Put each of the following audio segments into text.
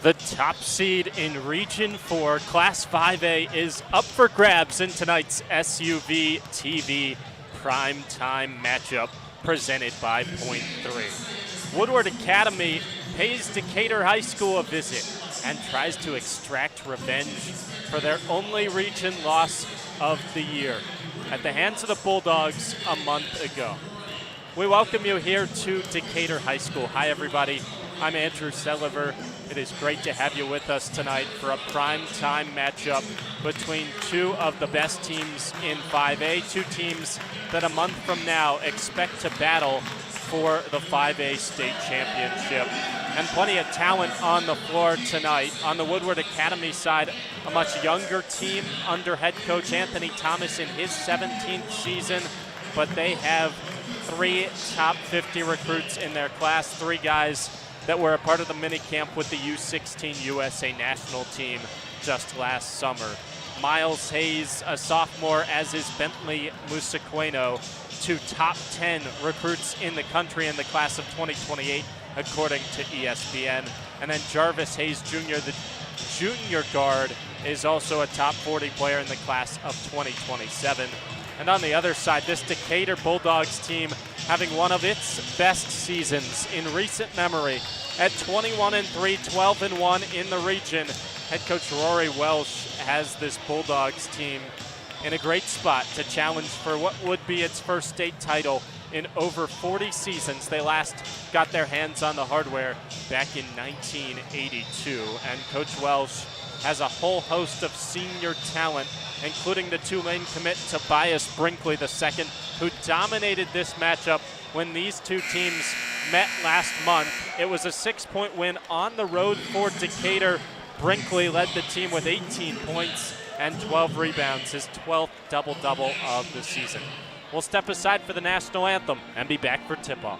The top seed in Region 4 Class 5A is up for grabs in tonight's SUVtv primetime matchup presented by POINT3. Woodward Academy pays Decatur High School a visit and tries to extract revenge for their only region loss of the year at the hands of the Bulldogs a month ago. We welcome you here to Decatur High School. Hi, everybody. I'm Andrew Selliver. It is great to have you with us tonight for a prime-time matchup between two of the best teams in 5A, two teams that a month from now expect to battle for the 5A state championship. And plenty of talent on the floor tonight. On the Woodward Academy side, a much younger team under head coach Anthony Thomas in his 17th season, but they have three top 50 recruits in their class, three guys that were a part of the mini camp with the U16 USA national team just last summer. Miles Hayes, a sophomore, as is Bentley Musaqueno, two top 10 recruits in the country in the class of 2028, according to ESPN. And then Jarvis Hayes Jr., the junior guard, is also a top 40 player in the class of 2027. And on the other side, this Decatur Bulldogs team having one of its best seasons in recent memory at 21-3, 12-1 in the region. Head coach Rory Welsh has this Bulldogs team in a great spot to challenge for what would be its first state title in over 40 seasons. They last got their hands on the hardware back in 1982. And Coach Welsh has a whole host of senior talent, including the two-lane commit Tobias Brinkley II, who dominated this matchup when these two teams met last month. It was a 6-point win on the road for Decatur. Brinkley led the team with 18 points and 12 rebounds, his 12th double-double of the season. We'll step aside for the national anthem and be back for tip-off.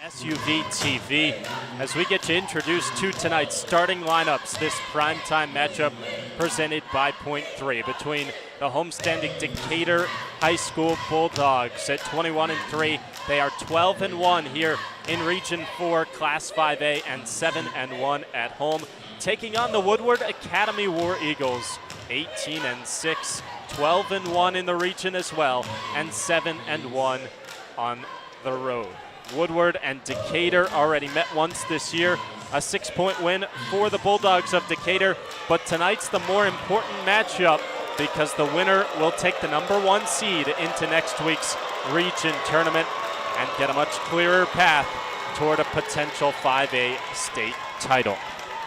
SUVtv, as we get you introduced to tonight's starting lineups, this primetime matchup presented by POINT3 between the homestanding Decatur High School Bulldogs at 21-3. They are 12-1 here in Region 4 Class 5A and 7-1 at home, taking on the Woodward Academy War Eagles, 18-6, 12-1 in the region as well, and 7-1 on the road. Woodward and Decatur already met once this year, a 6-point win for the Bulldogs of Decatur, but tonight's the more important matchup because the winner will take the #1 seed into next week's region tournament and get a much clearer path toward a potential 5A state title.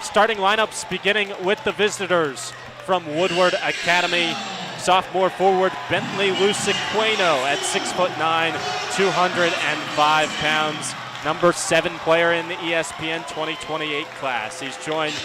Starting lineups beginning with the visitors from Woodward Academy. Sophomore forward Bentley Musaqueno at 6'9", 205 pounds. number 7 player in the ESPN 2028 class. He's joined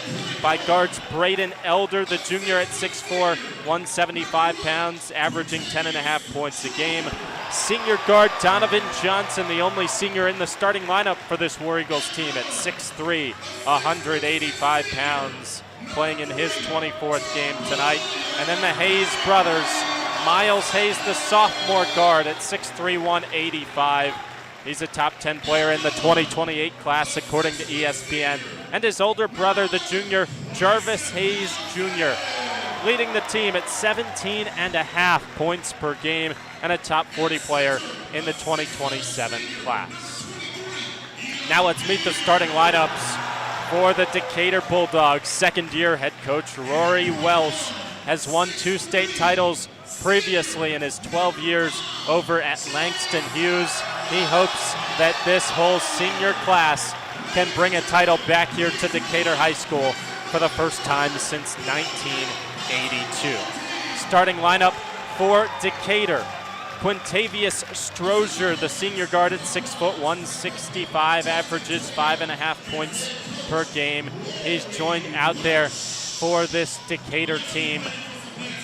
by guards Braden Elder, the junior at 6'4", 175 pounds, averaging 10.5 points a game. Senior guard Donovan Johnson, the only senior in the starting lineup for this War Eagles team at 6'3", 185 pounds, playing in his 24th game tonight. And then the Hayes brothers, Miles Hayes, the sophomore guard at 6'3", 185. He's a top 10 player in the 2028 class according to ESPN. And his older brother, the junior, Jarvis Hayes Jr., leading the team at 17.5 points per game and a top 40 player in the 2027 class. Now let's meet the starting lineups for the Decatur Bulldogs. Second-year head coach Rory Welsh has won 2 state titles previously in his 12 years over at Langston Hughes. He hopes that this whole senior class can bring a title back here to Decatur High School for the first time since 1982. Starting lineup for Decatur: Quintavious Strozier, the senior guard at 6', 165, averages 5.5 points per game. He's joined out there for this Decatur team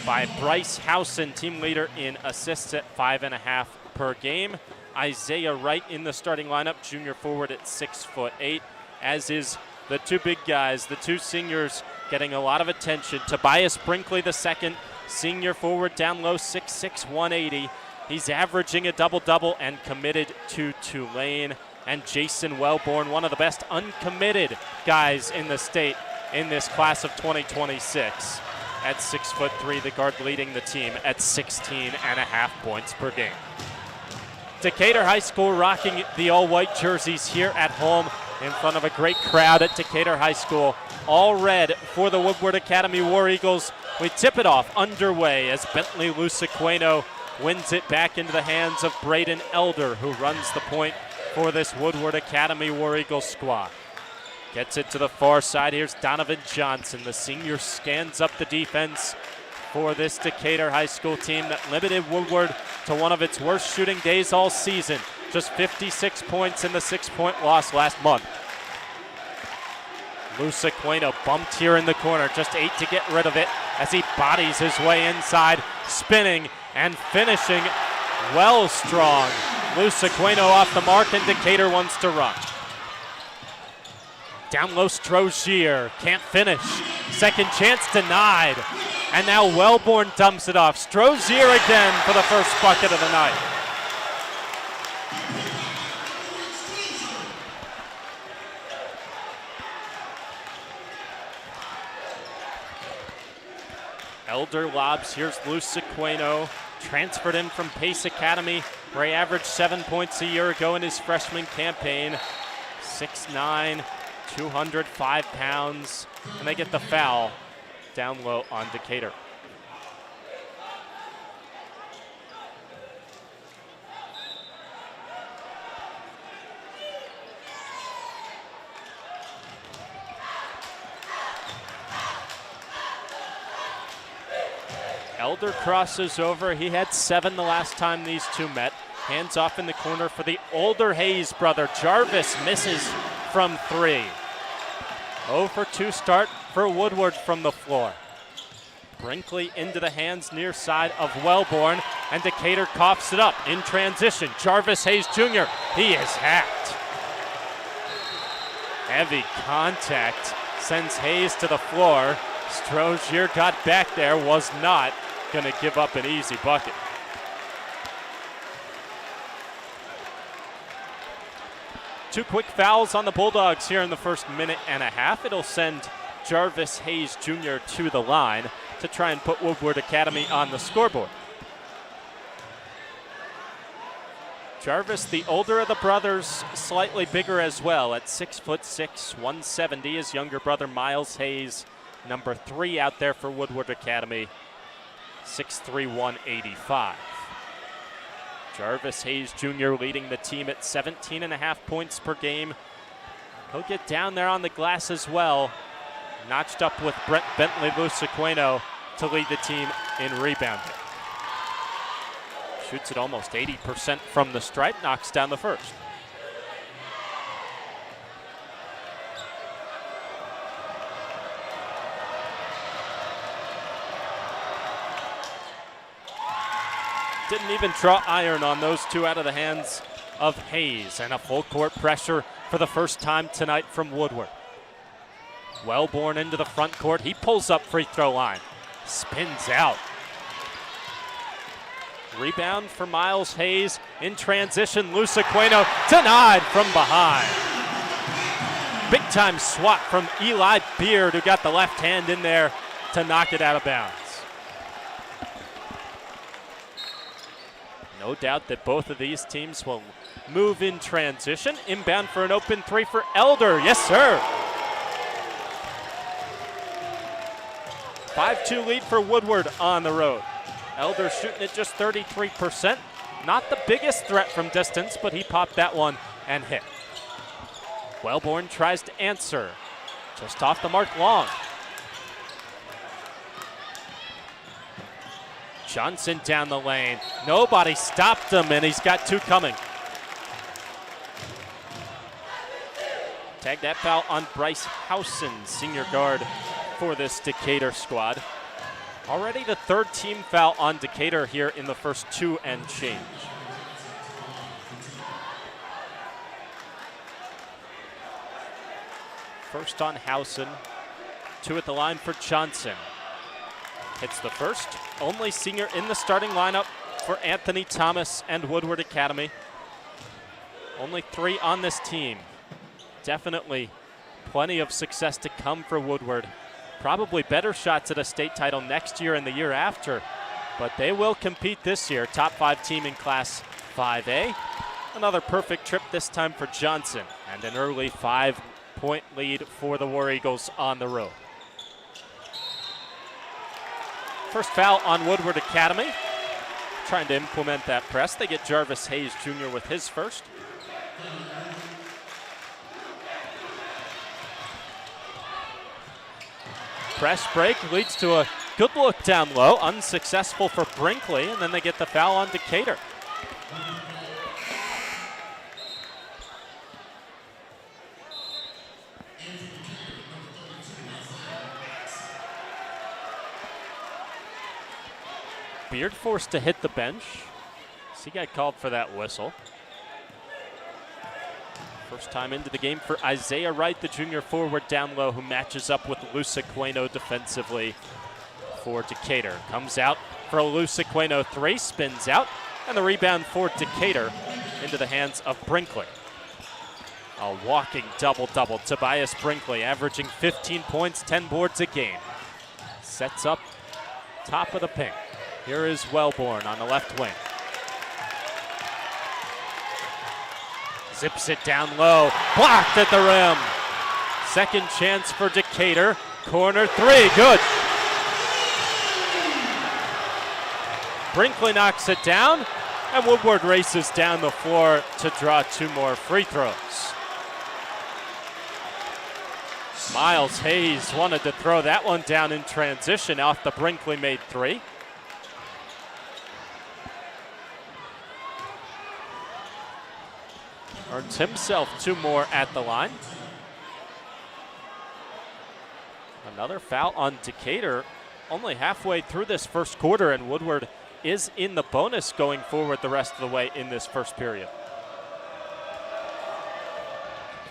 by Bryce Howson, team leader in assists at 5.5 per game. Isaiah Wright in the starting lineup, junior forward at 6'8", as is the 2 big guys, the 2 seniors getting a lot of attention. Tobias Brinkley II, senior forward down low, 6'6", 180. He's averaging a double-double and committed to Tulane. And Jason Wellborn, one of the best uncommitted guys in the state in this class of 2026. At 6'3", the guard leading the team at 16.5 points per game. Decatur High School rocking the all-white jerseys here at home in front of a great crowd at Decatur High School. All red for the Woodward Academy War Eagles. We tip it off underway as Bentley Lusequeno wins it back into the hands of Braden Elder, who runs the point for this Woodward Academy War Eagles squad. Gets it to the far side. Here's Donovan Johnson. The senior scans up the defense for this Decatur High School team that limited Woodward to one of its worst shooting days all season. Just 56 points in the 6-point loss last month. Lusequeno bumped here in the corner. Just 8 to get rid of it as he bodies his way inside, spinning and finishing well strong. Lusequeno off the mark, and Decatur wants to run. Down low, Strozier can't finish. Second chance denied. And now Wellborn dumps it off. Strozier again for the first bucket of the night. Elder lobs. Here's Lusequeno. Transferred him from Pace Academy, where he averaged 7 points a year ago in his freshman campaign. 6'9", 205 pounds, and they get the foul down low on Decatur. Elder crosses over. He had 7 the last time these two met. Hands off in the corner for the older Hayes brother. Jarvis misses from 3. 0 for 2 start for Woodward from the floor. Brinkley into the hands near side of Wellborn, and Decatur coughs it up in transition. Jarvis Hayes Jr., he is hacked. Heavy contact sends Hayes to the floor. Strozier got back there, was not going to give up an easy bucket. Two quick fouls on the Bulldogs here in the first minute and a half. It'll send Jarvis Hayes Jr. to the line to try and put Woodward Academy on the scoreboard. Jarvis, the older of the brothers, slightly bigger as well at 6'6", 170. His younger brother Miles Hayes, number 3 out there for Woodward Academy, 6'3", 185. Jarvis Hayes Jr. leading the team at 17.5 points per game. He'll get down there on the glass as well. Notched up with Bentley Lusequeno to lead the team in rebounding. Shoots at almost 80% from the stripe, knocks down the first. Didn't even draw iron on those two out of the hands of Hayes. And a full court pressure for the first time tonight from Woodward. Wellborn into the front court. He pulls up free throw line. Spins out. Rebound for Miles Hayes in transition. Lusaqueno denied from behind. Big time swat from Eli Beard, who got the left hand in there to knock it out of bounds. No doubt that both of these teams will move in transition. Inbound for an open three for Elder. Yes, sir. 5-2 lead for Woodward on the road. Elder shooting at just 33%. Not the biggest threat from distance, but he popped that one and hit. Wellborn tries to answer. Just off the mark long. Johnson down the lane. Nobody stopped him, and he's got two coming. Tag that foul on Bryce Howson, senior guard for this Decatur squad. Already the third team foul on Decatur here in the first two and change. First on Howson, two at the line for Johnson. Hits the first, only senior in the starting lineup for Anthony Thomas and Woodward Academy. Only three on this team. Definitely plenty of success to come for Woodward. Probably better shots at a state title next year and the year after, but they will compete this year. Top 5 team in Class 5A. Another perfect trip this time for Johnson, and an early 5-point lead for the War Eagles on the road. First foul on Woodward Academy. Trying to implement that press. They get Jarvis Hayes Jr. with his first. Press break leads to a good look down low. Unsuccessful for Brinkley, and then they get the foul on Decatur. Beard forced to hit the bench. So he got called for that whistle. First time into the game for Isaiah Wright, the junior forward down low, who matches up with Lusaqueno defensively for Decatur. Comes out for a Lusaqueno three, spins out, and the rebound for Decatur into the hands of Brinkley. A walking double-double. Tobias Brinkley averaging 15 points, 10 boards a game. Sets up top of the paint. Here is Wellborn on the left wing. Zips it down low, blocked at the rim. Second chance for Decatur. Corner three, good. Brinkley knocks it down, and Woodward races down the floor to draw two more free throws. Miles Hayes wanted to throw that one down in transition off the Brinkley made three. Earns himself two more at the line. Another foul on Decatur only halfway through this first quarter, and Woodward is in the bonus going forward the rest of the way in this first period.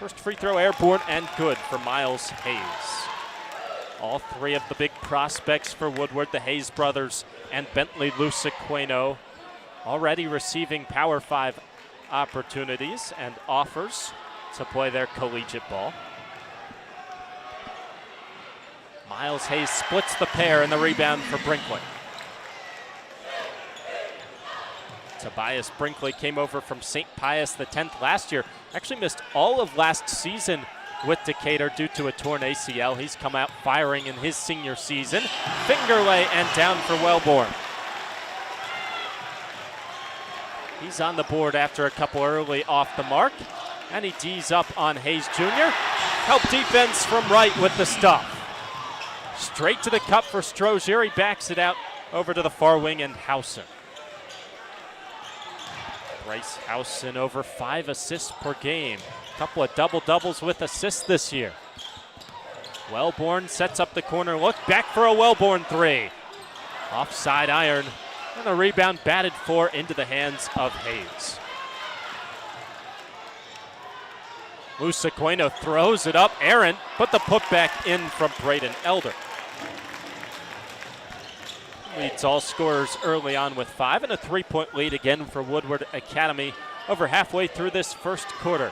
First free throw airborne and good for Miles Hayes. All three of the big prospects for Woodward, the Hayes brothers and Bentley Lusaqueno, already receiving Power 5 opportunities and offers to play their collegiate ball. Miles Hayes splits the pair in the rebound for Brinkley. Tobias Brinkley came over from St. Pius X last year. Actually missed all of last season with Decatur due to a torn ACL. He's come out firing in his senior season. Finger lay and down for Wellborn. He's on the board after a couple early off the mark, and he D's up on Hayes Jr. Help defense from Wright with the stuff. Straight to the cup for Strozier. He backs it out over to the far wing and Howson. Bryce Howson over 5 assists per game. Couple of double-doubles with assists this year. Wellborn sets up the corner look. Back for a Wellborn three. Offside iron And the rebound batted for into the hands of Hayes. Lusaqueno throws it up, errant, but the putback in from Braden Elder. Leads all scorers early on with 5, and a 3-point lead again for Woodward Academy over halfway through this first quarter.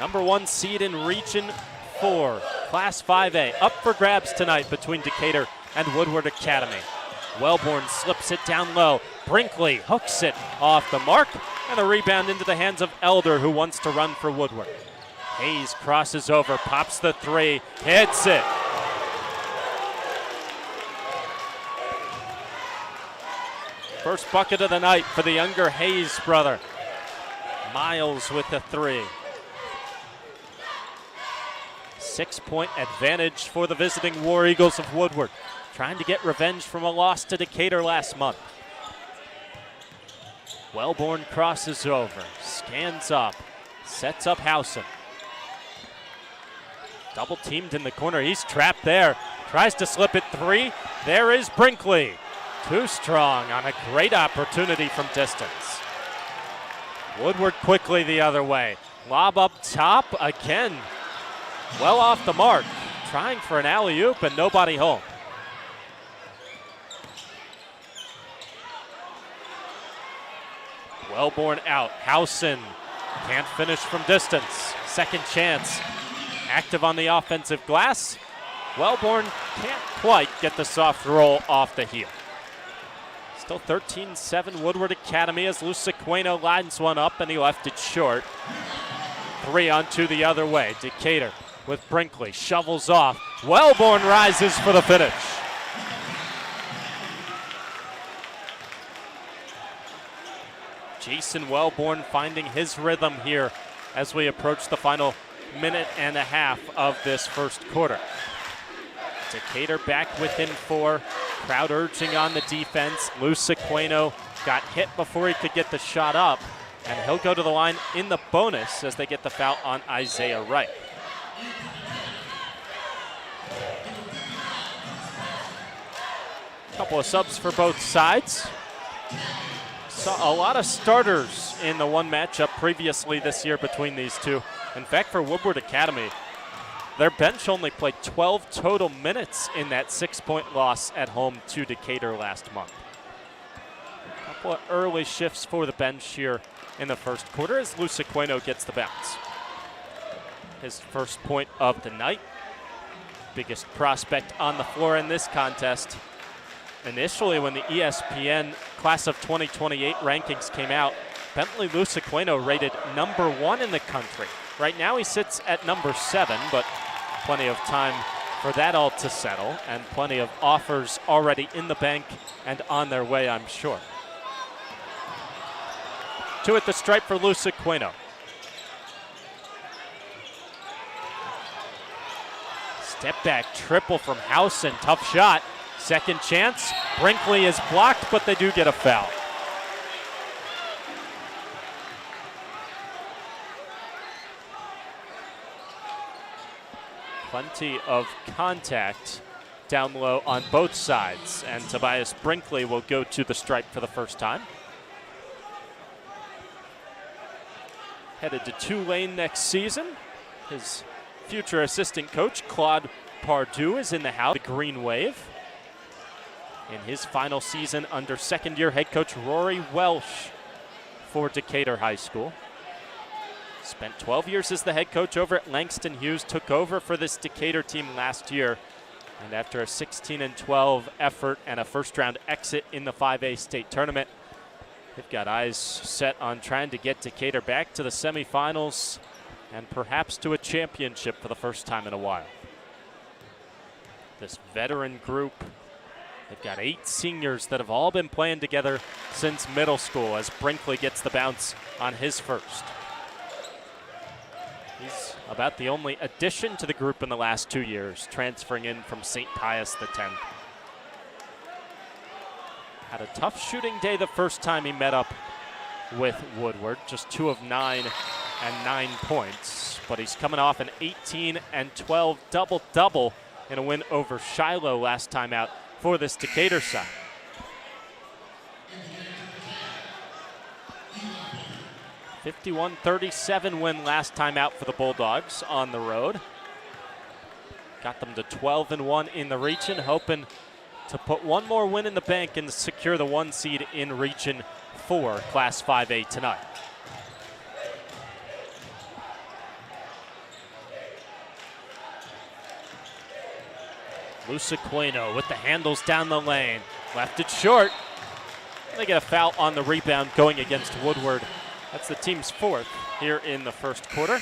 Number 1 seed in Region 4, Class 5A, up for grabs tonight between Decatur and Woodward Academy. Wellborn slips it down low. Brinkley hooks it off the mark, and a rebound into the hands of Elder, who wants to run for Woodward. Hayes crosses over, pops the 3, hits it. First bucket of the night for the younger Hayes brother. Miles with the 3. 6-point advantage for the visiting War Eagles of Woodward, trying to get revenge from a loss to Decatur last month. Wellborn crosses over, scans up, sets up Howson. Double teamed in the corner, he's trapped there. Tries to slip it 3, there is Brinkley. Too strong on a great opportunity from distance. Woodward quickly the other way. Lob up top again. Well off the mark. Trying for an alley-oop and nobody home. Wellborn out. Howson can't finish from distance. Second chance. Active on the offensive glass. Wellborn can't quite get the soft roll off the heel. Still 13-7 Woodward Academy as Lusaqueno lines one up and he left it short. 3 on 2 the other way. Decatur with Brinkley, shovels off. Wellborn rises for the finish. Jason Wellborn finding his rhythm here as we approach the final minute and a half of this first quarter. Decatur back within 4. Crowd urging on the defense. Lusaqueno got hit before he could get the shot up, and he'll go to the line in the bonus as they get the foul on Isaiah Wright. Couple of subs for both sides. Saw a lot of starters in the one matchup previously this year between these two. In fact, for Woodward Academy, their bench only played 12 total minutes in that 6-point loss at home to Decatur last month. A couple of early shifts for the bench here in the first quarter as Lusaqueno gets the bounce. His first point of the night. Biggest prospect on the floor in this contest. Initially, when the ESPN Class of 2028 rankings came out, Bentley Lusaqueno rated number 1 in the country. Right now he sits at number 7, but plenty of time for that all to settle, and plenty of offers already in the bank and on their way, I'm sure. 2 at the stripe for Lusaqueno. Step back triple from Howson, tough shot. Second chance, Brinkley is blocked, but they do get a foul. Plenty of contact down low on both sides, and Tobias Brinkley will go to the stripe for the first time. Headed to Tulane next season. His future assistant coach, Claude Pardue, is in the house. The Green Wave. In his final season under second-year head coach Rory Welsh for Decatur High School. Spent 12 years as the head coach over at Langston Hughes, took over for this Decatur team last year. And after a 16-12 effort and a first-round exit in the 5A state tournament, they've got eyes set on trying to get Decatur back to the semifinals and perhaps to a championship for the first time in a while. This veteran group, they've got 8 seniors that have all been playing together since middle school as Brinkley gets the bounce on his first. He's about the only addition to the group in the last 2 years, transferring in from St. Pius X. Had a tough shooting day the first time he met up with Woodward, just 2 of 9 and 9 points. But he's coming off an 18 and 12 double-double in a win over Shiloh last time out for this Decatur side. 51-37 win last time out for the Bulldogs on the road. Got them to 12-1 in the region, hoping to put one more win in the bank and secure the 1 seed in Region 4 Class 5A tonight. Lusaquino with the handles down the lane. Left it short. They get a foul on the rebound going against Woodward. That's the team's 4th here in the first quarter.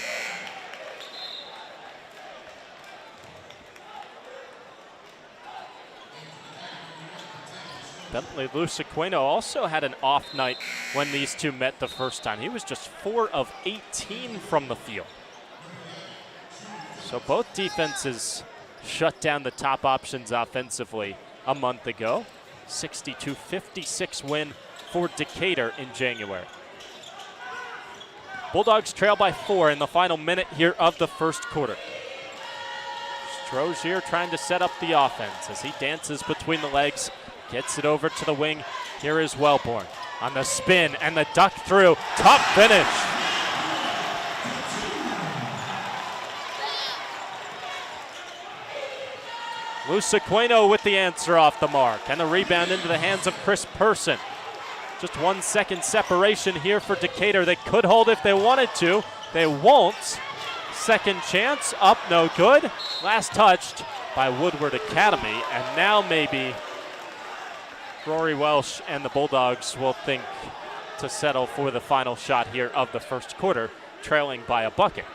Bentley Lusaquino also had an off night when these two met the first time. He was just 4 of 18 from the field. So both defenses shut down the top options offensively a month ago. 62-56 win for Decatur in January. Bulldogs trail by 4 in the final minute here of the first quarter. Strozier trying to set up the offense as he dances between the legs, gets it over to the wing. Here is Wellborn on the spin and the duck through. Tough finish. Lusaquino with the answer off the mark, and the rebound into the hands of Chris Person. Just 1 second separation here for Decatur. They could hold if they wanted to. They won't. Second chance, up, no good. Last touched by Woodward Academy, and now maybe Rory Welsh and the Bulldogs will think to settle for the final shot here of the first quarter, trailing by a bucket.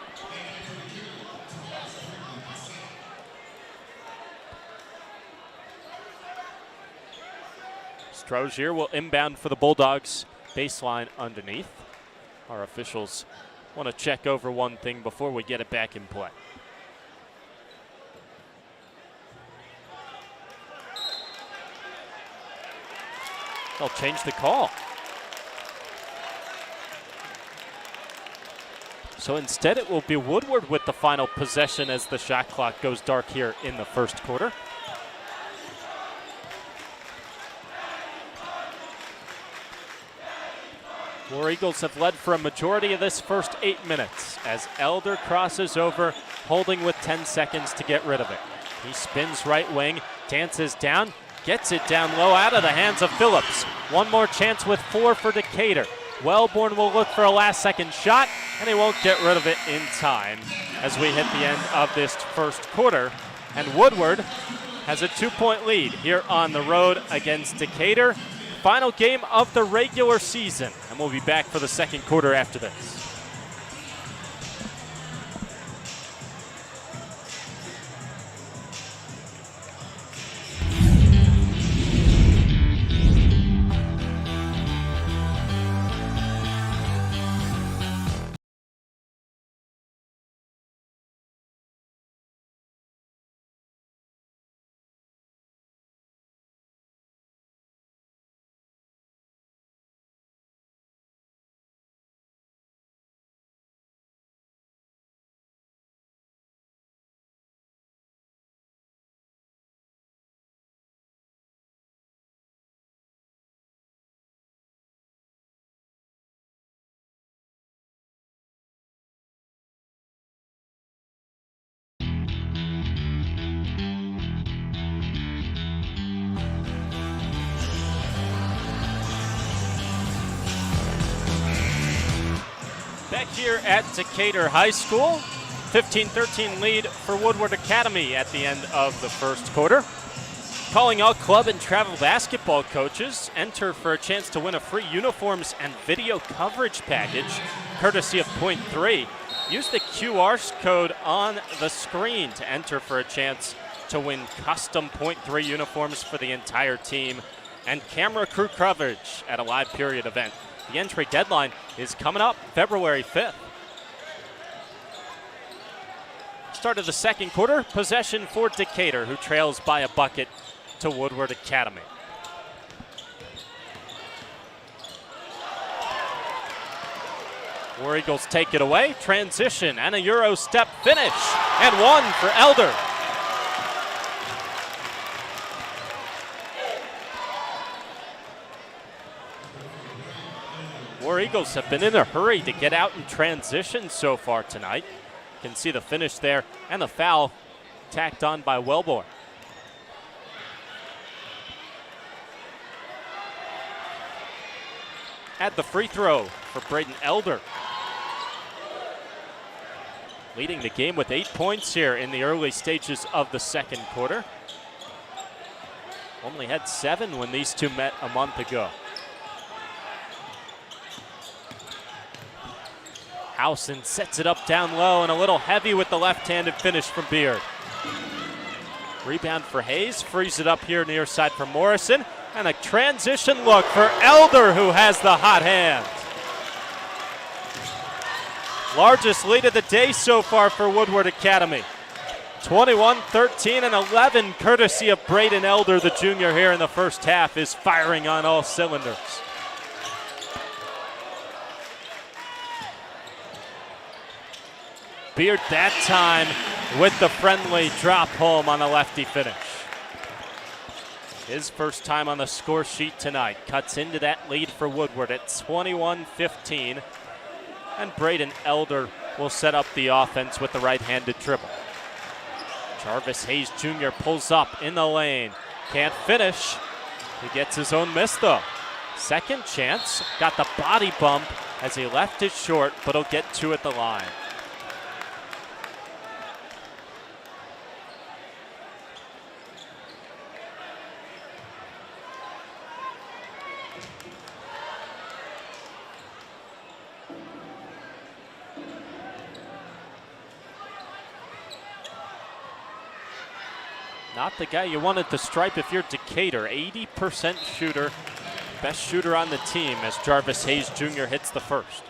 Strozier will inbound for the Bulldogs, baseline underneath. Our officials want to check over one thing before we get it back in play. They'll change the call. So instead it will be Woodward with the final possession as the shot clock goes dark here in the first quarter. War Eagles have led for a majority of this first 8 minutes as Elder crosses over, holding with 10 seconds to get rid of it. He spins right wing, dances down, gets it down low out of the hands of Phillips. One more chance with 4 for Decatur. Wellborn will look for a last-second shot, and he won't get rid of it in time as we hit the end of this first quarter. And Woodward has a 2-point lead here on the road against Decatur. Final game of the regular season, and we'll be back for the second quarter after this. Back here at Decatur High School, 15-13 lead for Woodward Academy at the end of the first quarter. Calling all club and travel basketball coaches, enter for a chance to win a free uniforms and video coverage package, courtesy of POINT3. Use the QR code on the screen to enter for a chance to win custom POINT3 uniforms for the entire team and camera crew coverage at a live period event. The entry deadline is coming up February 5th. Start of the second quarter, possession for Decatur, who trails by a bucket to Woodward Academy. War Eagles take it away, transition, and a Euro step finish, and 1 for Elder. War Eagles have been in a hurry to get out in transition so far tonight. You can see the finish there and the foul tacked on by Wellborn. At the free throw for Braden Elder. Leading the game with 8 points here in the early stages of the second quarter. Only had 7 when these two met a month ago. Howson sets it up down low and a little heavy with the left-handed finish from Beard. Rebound for Hayes, frees it up here near side for Morrison, and a transition look for Elder, who has the hot hand. Largest lead of the day so far for Woodward Academy. 21, 13, and 11, courtesy of Braden Elder, the junior here in the first half, is firing on all cylinders. Beard that time with the friendly drop home on the lefty finish. His first time on the score sheet tonight. Cuts into that lead for Woodward at 21-15. And Braden Elder will set up the offense with the right-handed dribble. Jarvis Hayes Jr. pulls up in the lane. Can't finish. He gets his own miss though. Second chance. Got the body bump as he left it short, but he'll get 2 at the line. Not the guy you wanted to stripe if you're Decatur. 80% shooter, best shooter on the team as Jarvis Hayes Jr. hits the first.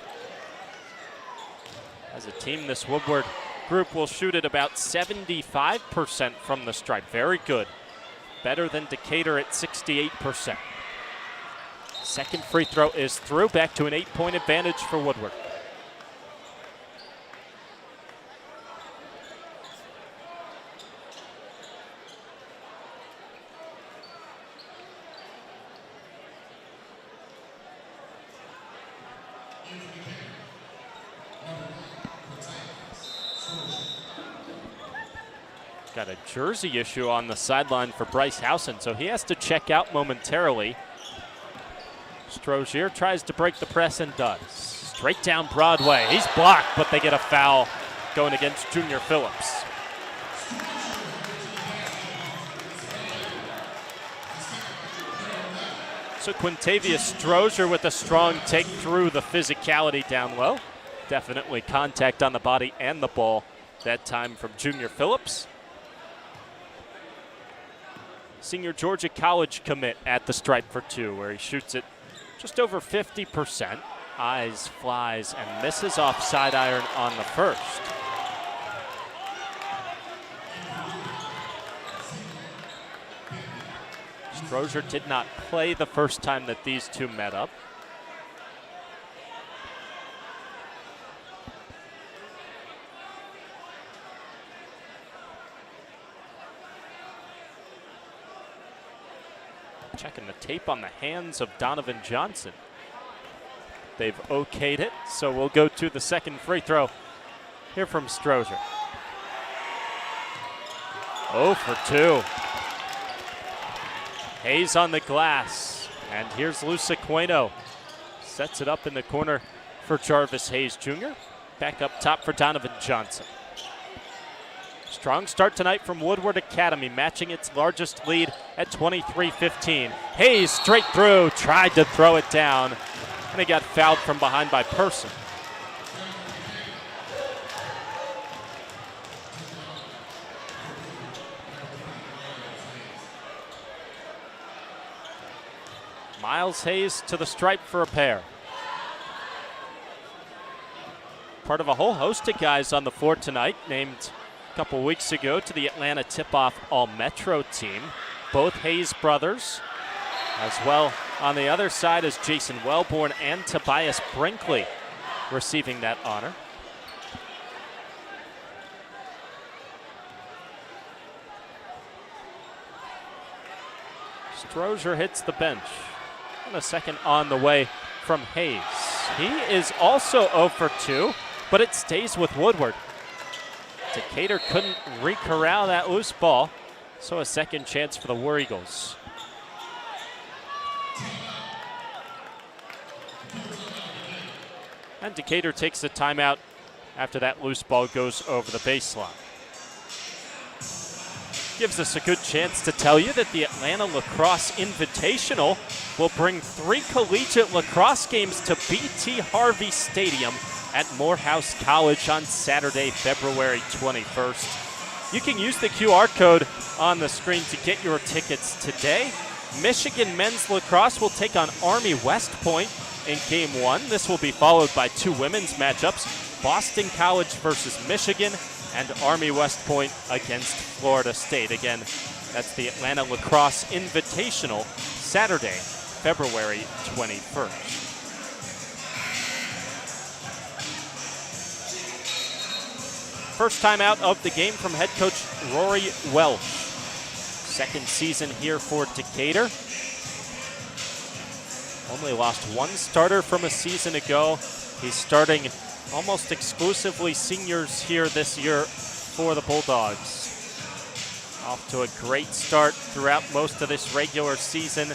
As a team, this Woodward group will shoot at about 75% from the stripe. Very good. Better than Decatur at 68%. Second free throw is through. Back to an 8-point advantage for Woodward. Got a jersey issue on the sideline for Bryce Howson, so he has to check out momentarily. Strozier tries to break the press and does. Straight down Broadway. He's blocked, but they get a foul going against Junior Phillips. So Quintavious Strozier with a strong take through the physicality down low. Definitely contact on the body and the ball that time from Junior Phillips. Senior Georgia College commit at the stripe for 2, where he shoots it just over 50%. Eyes, flies, and misses off side iron on the first. Strozier did not play the first time that these two met up. Checking the tape on the hands of Donovan Johnson. They've okayed it, so we'll go to the second free throw here from Strozier. 0 for 2. Hayes on the glass, and here's Luciqueno. Sets it up in the corner for Jarvis Hayes Jr. Back up top for Donovan Johnson. Strong start tonight from Woodward Academy, matching its largest lead at 23-15. Hayes straight through, tried to throw it down, and he got fouled from behind by Person. Miles Hayes to the stripe for a pair. Part of a whole host of guys on the floor tonight, named a couple weeks ago to the Atlanta Tip-Off All-Metro team. Both Hayes brothers. As well on the other side is Jason Wellborn and Tobias Brinkley receiving that honor. Strozier hits the bench. And a second on the way from Hayes. He is also 0 for 2, but it stays with Woodward. Decatur couldn't re-corral that loose ball, so a second chance for the War Eagles. And Decatur takes the timeout after that loose ball goes over the baseline. Gives us a good chance to tell you that the Atlanta Lacrosse Invitational will bring 3 collegiate lacrosse games to B.T. Harvey Stadium at Morehouse College on Saturday, February 21st. You can use the QR code on the screen to get your tickets today. Michigan men's lacrosse will take on Army West Point in Game 1. This will be followed by 2 women's matchups, Boston College versus Michigan and Army West Point against Florida State. Again, that's the Atlanta Lacrosse Invitational, Saturday, February 21st. First time out of the game from head coach Rory Welch. Second season here for Decatur. Only lost 1 starter from a season ago. He's starting almost exclusively seniors here this year for the Bulldogs. Off to a great start throughout most of this regular season.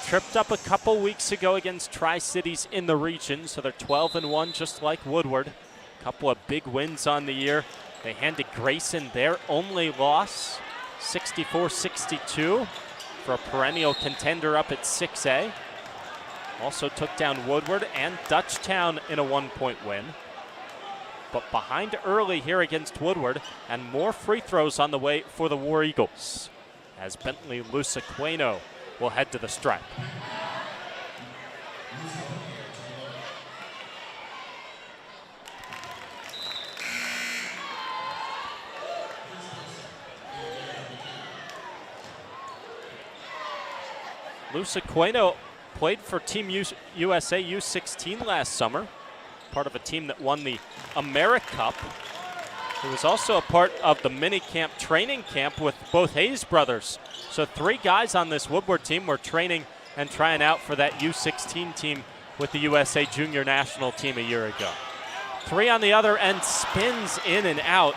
Tripped up a couple weeks ago against Tri-Cities in the region, so they're 12-1 just like Woodward. Couple of big wins on the year. They handed Grayson their only loss, 64-62, for a perennial contender up at 6A. Also took down Woodward and Dutchtown in a 1-point win. But behind early here against Woodward, and more free throws on the way for the War Eagles, as Bentley Lusaqueno will head to the stripe. Lusaqueno played for Team USA U16 last summer, part of a team that won the AmeriCup. He was also a part of the mini-camp training camp with both Hayes brothers. So 3 guys on this Woodward team were training and trying out for that U16 team with the USA Junior National team a year ago. 3 on the other end, spins in and out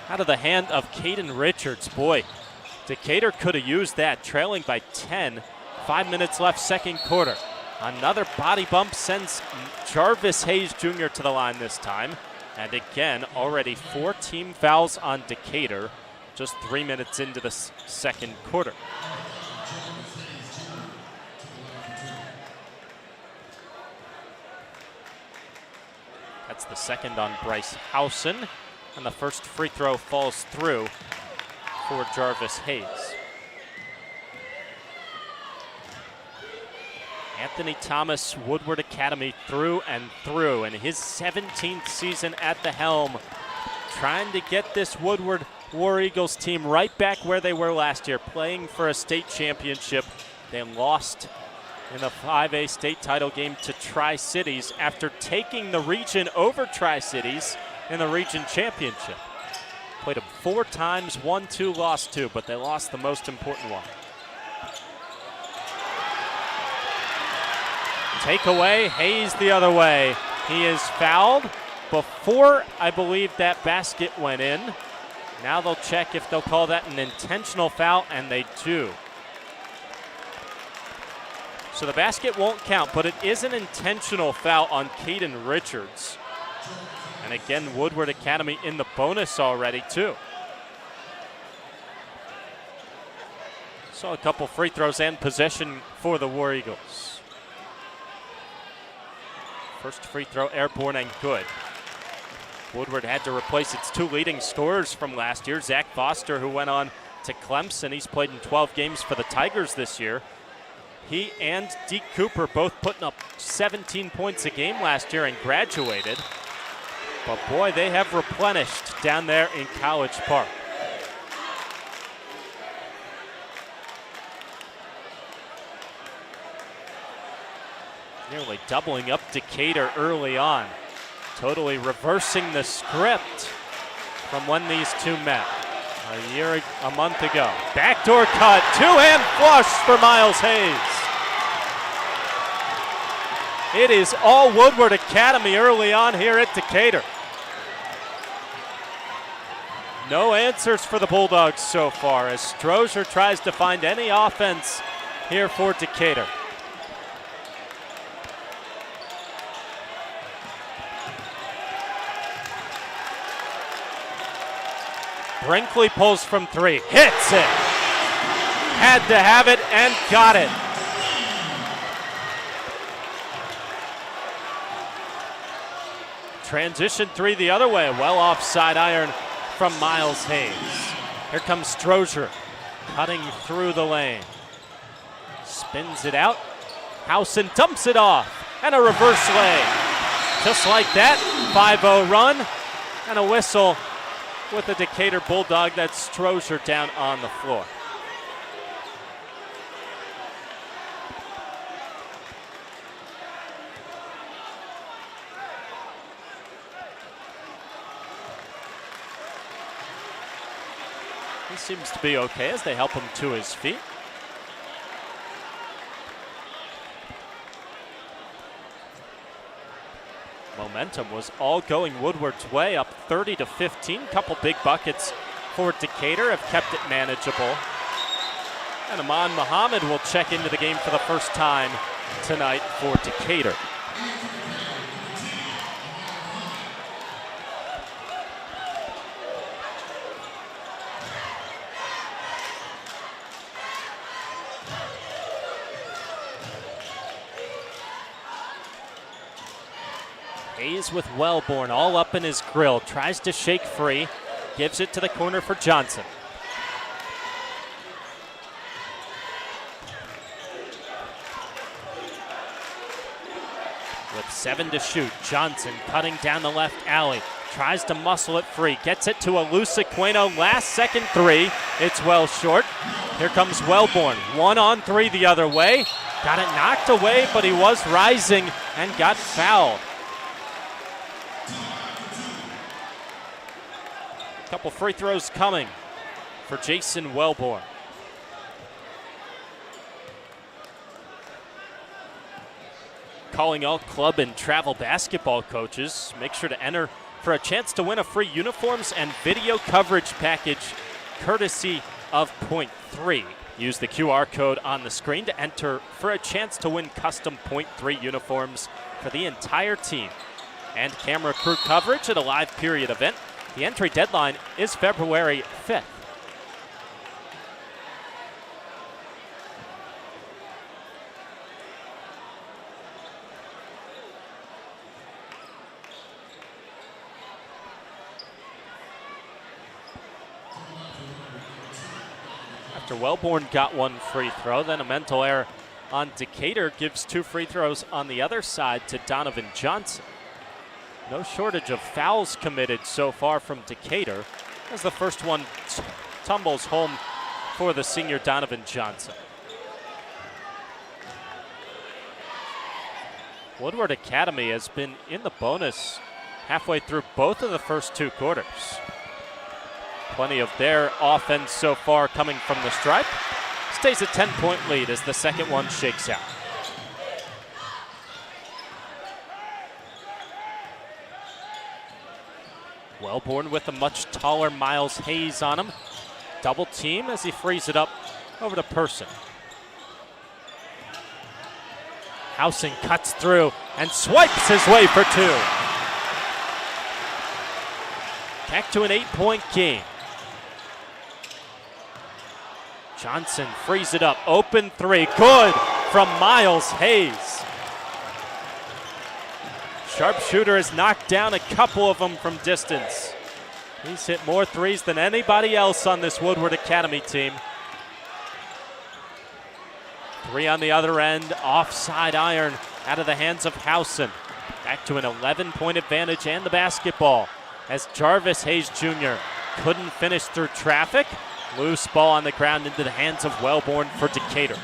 of the hand of Caden Richards. Boy, Decatur could have used that, trailing by 10. 5 minutes left, second quarter. Another body bump sends Jarvis Hayes Jr. to the line this time. And again, already 4 team fouls on Decatur, just 3 minutes into the second quarter. That's the second on Bryce Howson. And the first free throw falls through for Jarvis Hayes. Anthony Thomas, Woodward Academy through and through, in his 17th season at the helm, trying to get this Woodward War Eagles team right back where they were last year, playing for a state championship. They lost in the 5A state title game to Tri-Cities after taking the region over Tri-Cities in the region championship. Played them 4 times, won 2, lost 2, but they lost the most important one. Takeaway, Hayes the other way. He is fouled before, I believe, that basket went in. Now they'll check if they'll call that an intentional foul, and they do. So the basket won't count, but it is an intentional foul on Caden Richards. And again, Woodward Academy in the bonus already, too. So a couple free throws and possession for the War Eagles. First free throw airborne and good. Woodward had to replace its 2 leading scorers from last year. Zach Foster, who went on to Clemson. He's played in 12 games for the Tigers this year. He and Deke Cooper both putting up 17 points a game last year and graduated. But boy, they have replenished down there in College Park. Nearly doubling up Decatur early on. Totally reversing the script from when these 2 met a month ago. Backdoor cut, 2-hand flush for Miles Hayes. It is all Woodward Academy early on here at Decatur. No answers for the Bulldogs so far as Strozier tries to find any offense here for Decatur. Brinkley pulls from three, hits it. Had to have it and got it. Transition three the other way, well offside iron from Miles Hayes. Here comes Strozier, cutting through the lane. Spins it out, Howson dumps it off, and a reverse lane. Just like that, 5-0 run, and a whistle with the Decatur Bulldog. That's Strozier down on the floor. He seems to be okay as they help him to his feet. Momentum was all going Woodward's way, up 30-15. Couple big buckets for Decatur have kept it manageable. And Aman Muhammad will check into the game for the first time tonight for Decatur. Hayes with Wellborn all up in his grill, tries to shake free, gives it to the corner for Johnson. With 7 to shoot, Johnson cutting down the left alley, tries to muscle it free, gets it to a loose Aquino, last second three, it's well short. Here comes Wellborn, 1-on-3 the other way, got it knocked away, but he was rising and got fouled. Couple free throws coming for Jason Wellborn. Calling all club and travel basketball coaches, make sure to enter for a chance to win a free uniforms and video coverage package courtesy of POINT3. Use the QR code on the screen to enter for a chance to win custom POINT3 uniforms for the entire team. And camera crew coverage at a live period event. The entry deadline is February 5th. After Wellborn got one free throw, then a mental error on Decatur gives 2 free throws on the other side to Donovan Johnson. No shortage of fouls committed so far from Decatur as the first one tumbles home for the senior Donovan Johnson. Woodward Academy has been in the bonus halfway through both of the first 2 quarters. Plenty of their offense so far coming from the stripe. Stays a 10-point lead as the second one shakes out. Wellborn with a much taller Miles Hayes on him. Double team as he frees it up over to Person. Howson cuts through and swipes his way for 2. Back to an 8-point game. Johnson frees it up, open 3, good from Miles Hayes. Sharpshooter has knocked down a couple of them from distance. He's hit more threes than anybody else on this Woodward Academy team. 3 on the other end, offside iron out of the hands of Howson. Back to an 11-point advantage and the basketball as Jarvis Hayes Jr. couldn't finish through traffic. Loose ball on the ground into the hands of Wellborn for Decatur.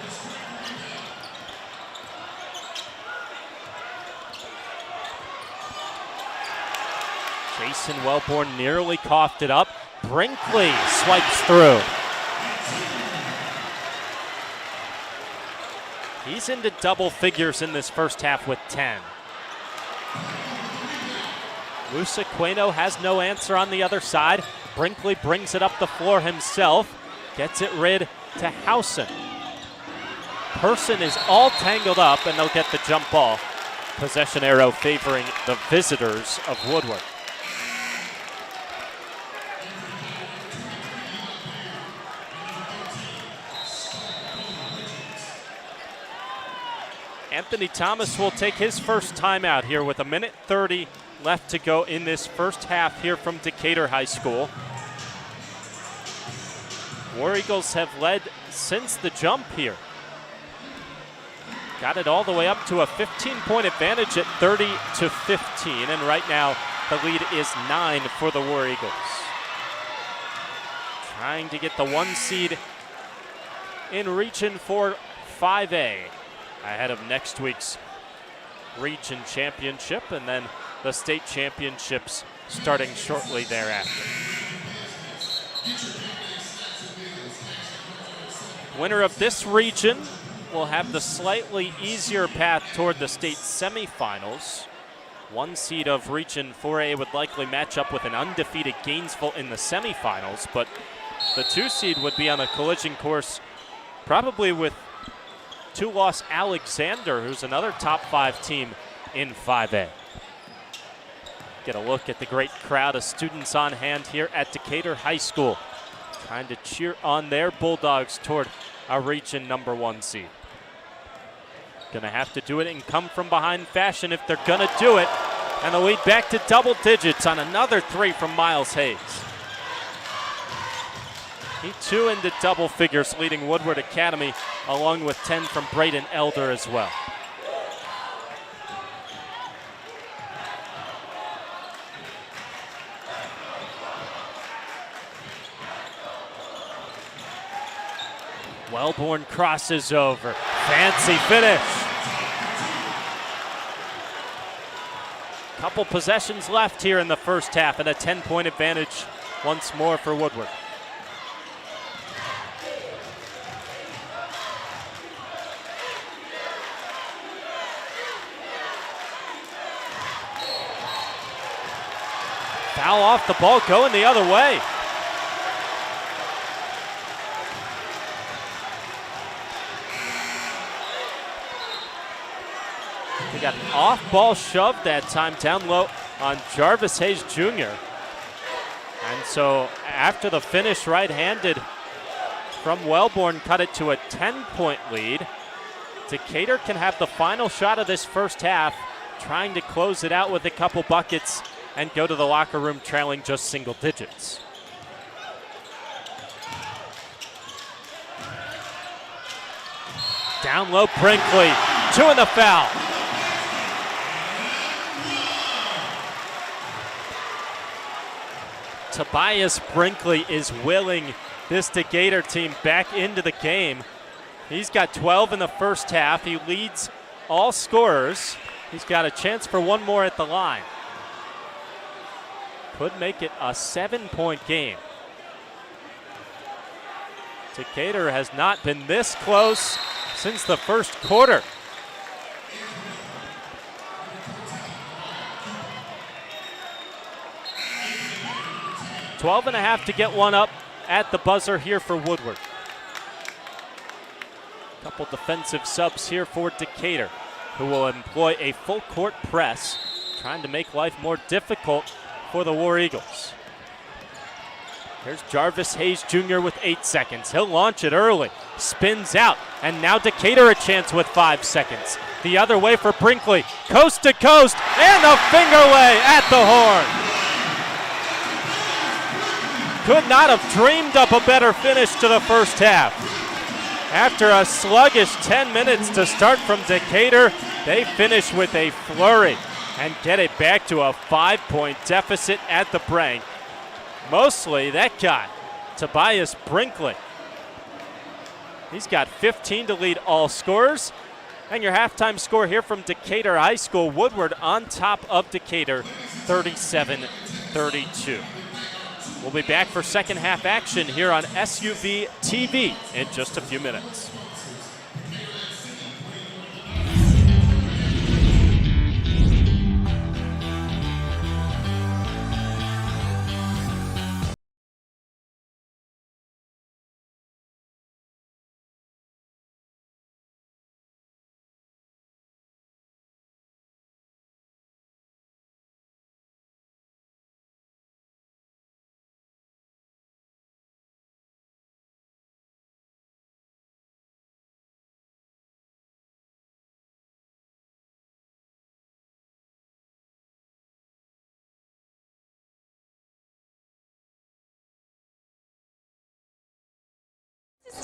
Jason Wellborn nearly coughed it up. Brinkley swipes through. He's into double figures in this first half with 10. Lusaqueno has no answer on the other side. Brinkley brings it up the floor himself. Gets it rid to Howson. Person is all tangled up, and they'll get the jump ball. Possession arrow favoring the visitors of Woodward. Anthony Thomas will take his first timeout here with 1:30 left to go in this first half here from Decatur High School. War Eagles have led since the jump here. Got it all the way up to a 15-point advantage at 30-15, and right now the lead is 9 for the War Eagles. Trying to get the 1 seed in region for 5A ahead of next week's region championship, and then the state championships starting shortly thereafter. Winner of this region will have the slightly easier path toward the state semifinals. 1 seed of region 4A would likely match up with an undefeated Gainesville in the semifinals, but the 2 seed would be on a collision course probably with 2-loss Alexander, who's another top 5 team in 5A. Get a look at the great crowd of students on hand here at Decatur High School, trying to cheer on their Bulldogs toward a region number 1 seed. Gonna have to do it in come from behind fashion if they're gonna do it. And the lead back to double digits on another 3 from Miles Hayes. He too into double figures, leading Woodward Academy, along with 10 from Braden Elder as well. Wellborn crosses over. Fancy finish. Couple possessions left here in the first half, and a 10-point advantage once more for Woodward. Foul off the ball, going the other way. They got an off-ball shove that time down low on Jarvis Hayes Jr. And so after the finish, right-handed from Wellborn cut it to a 10-point lead. Decatur can have the final shot of this first half, trying to close it out with a couple buckets and go to the locker room trailing just single digits. Down low, Brinkley, 2 in the foul. Tobias Brinkley is willing this Decatur team back into the game. He's got 12 in the first half. He leads all scorers. He's got a chance for 1 more at the line. Could make it a 7-point game. Decatur has not been this close since the first quarter. Twelve and a half to get 1 up at the buzzer here for Woodward. Couple defensive subs here for Decatur, who will employ a full court press, trying to make life more difficult for the War Eagles. Here's Jarvis Hayes Jr. with 8 seconds. He'll launch it early, spins out, and now Decatur a chance with 5 seconds. The other way for Brinkley, coast to coast, and a finger lay at the horn. Could not have dreamed up a better finish to the first half. After a sluggish 10 minutes to start from Decatur, they finish with a flurry and get it back to a 5-point deficit at the break. Mostly that guy, Tobias Brinkley. He's got 15 to lead all scorers. And your halftime score here from Decatur High School, Woodward on top of Decatur, 37-32. We'll be back for second half action here on SUVtv in just a few minutes.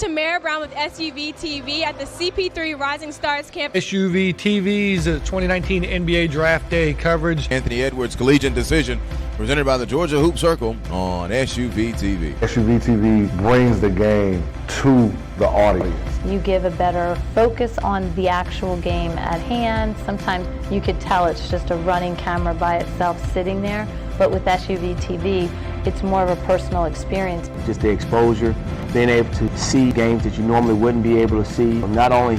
Tamara Brown with SUVtv at the CP3 Rising Stars Camp. SUVtv's 2019 NBA Draft Day coverage. Anthony Edwards Collegiate Decision, presented by the Georgia Hoop Circle on SUVtv. SUVtv brings the game to the audience. You give a better focus on the actual game at hand. Sometimes you could tell it's just a running camera by itself sitting there, but with SUVtv, it's more of a personal experience. Just the exposure, being able to see games that you normally wouldn't be able to see, not only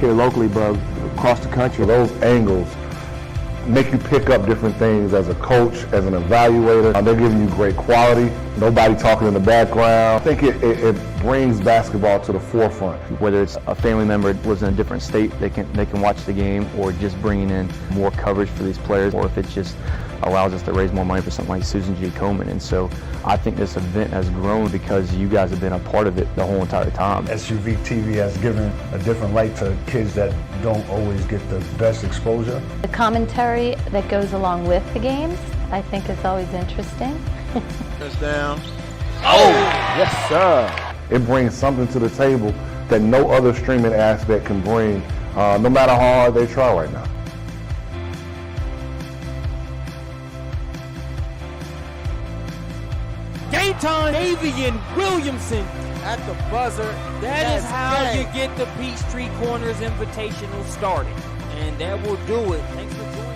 here locally, but across the country. Those angles make you pick up different things as a coach, as an evaluator. They're giving you great quality, nobody talking in the background. I think it brings basketball to the forefront. Whether it's a family member that lives in a different state, they can watch the game, or just bringing in more coverage for these players, or if it just allows us to raise more money for something like Susan G. Komen. And so I think this event has grown because you guys have been a part of it the whole entire time. SUVtv has given a different light to kids that don't always get the best exposure. The commentary that goes along with the games, I think is always interesting. Touchdown. Oh, yes, sir. It brings something to the table that no other streaming aspect can bring, no matter how hard they try right now. Game time, Avian Williamson at the buzzer. That is how you get the Peachtree Corners Invitational started. And that will do it. Thanks for joining us.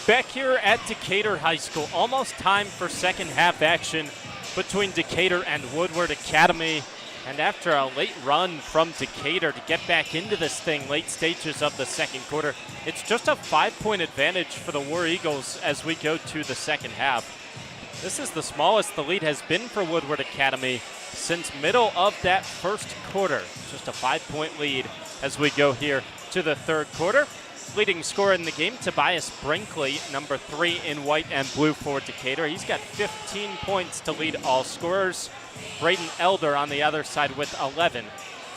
Back here at Decatur High School, almost time for second half action between Decatur and Woodward Academy. And after a late run from Decatur to get back into this thing, late stages of the second quarter, it's just a 5-point advantage for the War Eagles as we go to the second half. This is the smallest the lead has been for Woodward Academy since middle of that first quarter. Just a 5-point lead as we go here to the third quarter. Leading scorer in the game, Tobias Brinkley, number 3 in white and blue for Decatur. He's got 15 points to lead all scorers. Braden Elder on the other side with 11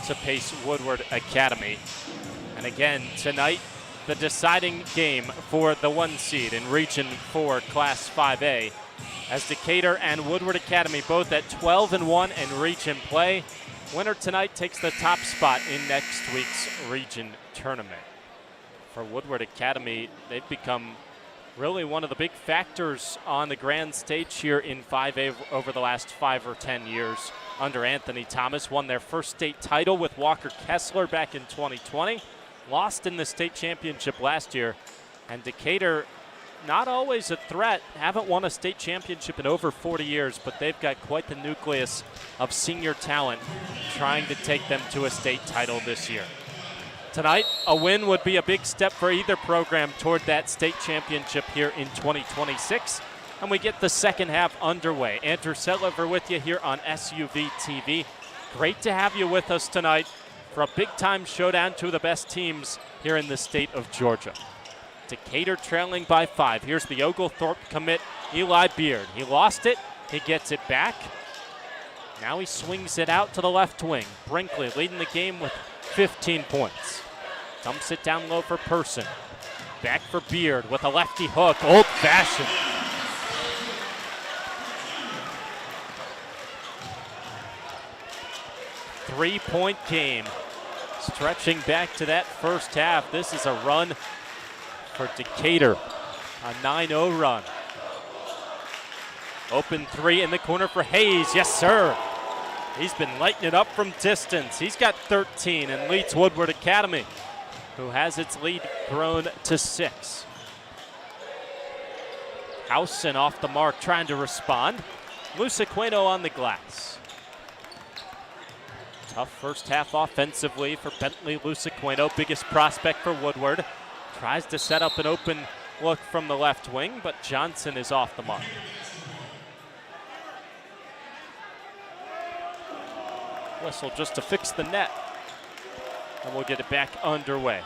to pace Woodward Academy. And again, tonight, the deciding game for the 1 seed in Region 4 Class 5A, as Decatur and Woodward Academy both at 12-1 in region play. Winner tonight takes the top spot in next week's region tournament. For Woodward Academy, they've become really one of the big factors on the grand stage here in 5A over the last 5 or 10 years under Anthony Thomas. Won their first state title with Walker Kessler back in 2020. Lost in the state championship last year. And Decatur, not always a threat, haven't won a state championship in over 40 years, but they've got quite the nucleus of senior talent trying to take them to a state title this year. Tonight, a win would be a big step for either program toward that state championship here in 2026. And we get the second half underway. Andrew Setliver with you here on SUVtv. Great to have you with us tonight for a big-time showdown, two of the best teams here in the state of Georgia. Decatur trailing by 5. Here's the Oglethorpe commit, Eli Beard. He lost it. He gets it back. Now he swings it out to the left wing. Brinkley leading the game with 15 points. Dumps it down low for Person. Back for Beard with a lefty hook, old-fashioned. Three-point game. Stretching back to that first half. This is a run for Decatur. A 9-0 run. Open 3 in the corner for Hayes. Yes, sir. He's been lighting it up from distance. He's got 13 and leads Woodward Academy, who has its lead grown to 6. Housen off the mark, trying to respond. Luciqueno on the glass. Tough first half offensively for Bentley Luciqueno, biggest prospect for Woodward. Tries to set up an open look from the left wing, but Johnson is off the mark. Whistle just to fix the net, and we'll get it back underway.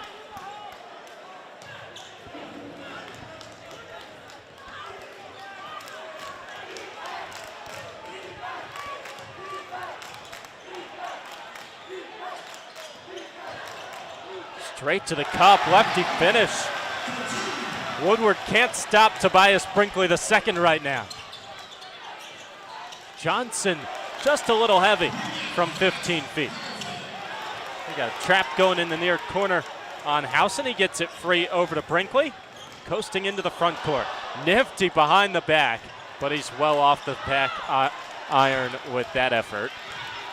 Straight to the cup, lefty finish. Woodward can't stop Tobias Brinkley the second right now. Johnson just a little heavy from 15 feet. We got a trap going in the near corner on Housen. He gets it free over to Brinkley, coasting into the front court. Nifty behind the back, but he's well off the back iron with that effort.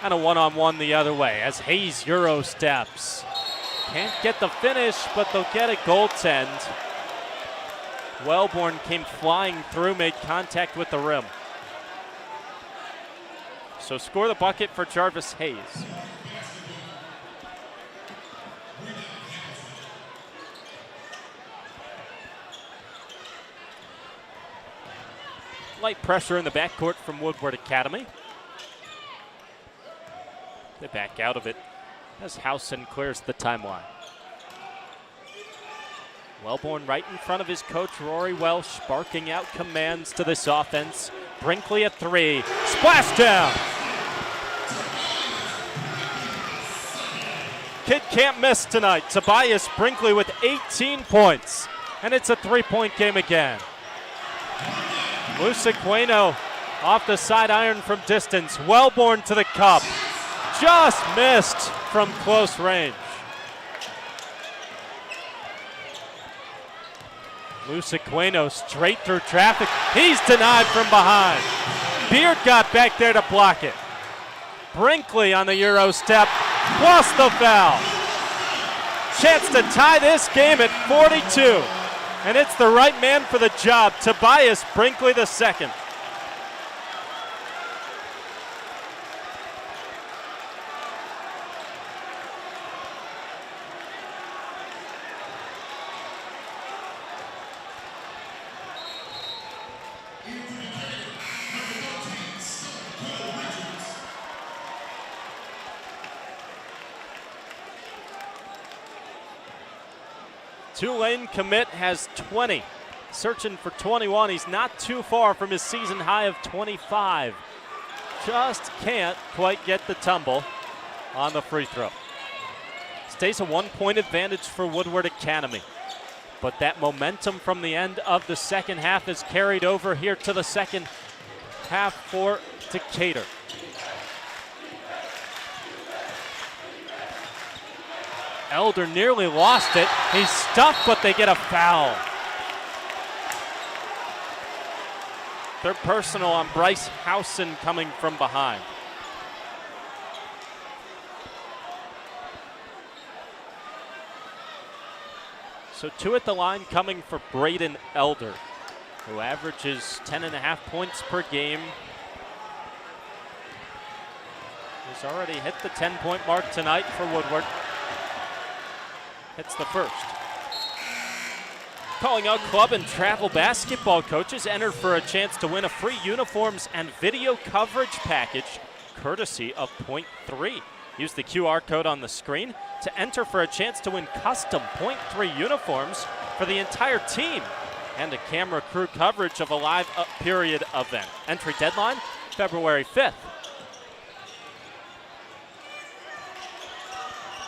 And a one-on-one the other way as Hayes Euro steps. Can't get the finish, but they'll get a goaltend. Wellborn came flying through, made contact with the rim. So score the bucket for Jarvis Hayes. Light pressure in the backcourt from Woodward Academy. They back out of it as Housen clears the timeline. Wellborn right in front of his coach, Rory Welsh, barking out commands to this offense. Brinkley at 3. Splash down! Kid can't miss tonight. Tobias Brinkley with 18 points. And it's a 3-point game again. Luciqueno off the side iron from distance. Wellborn to the cup. Just missed from close range. Luciqueno straight through traffic. He's denied from behind. Beard got back there to block it. Brinkley on the Euro step, plus the foul. Chance to tie this game at 42. And it's the right man for the job, Tobias Brinkley II. Tulane commit has 20, searching for 21. He's not too far from his season high of 25. Just can't quite get the tumble on the free throw. Stays a 1-point advantage for Woodward Academy. But that momentum from the end of the second half is carried over here to the second half for Decatur. Elder nearly lost it. He's stuffed, but they get a foul. Third personal on Bryce Howson coming from behind. So 2 at the line coming for Braden Elder, who averages 10.5 points per game. He's already hit the 10-point mark tonight for Woodward. Hits the first. Calling out club and travel basketball coaches enter for a chance to win a free uniforms and video coverage package courtesy of POINT3. Use the QR code on the screen to enter for a chance to win custom POINT3 uniforms for the entire team and a camera crew coverage of a live period event. Entry deadline, February 5th.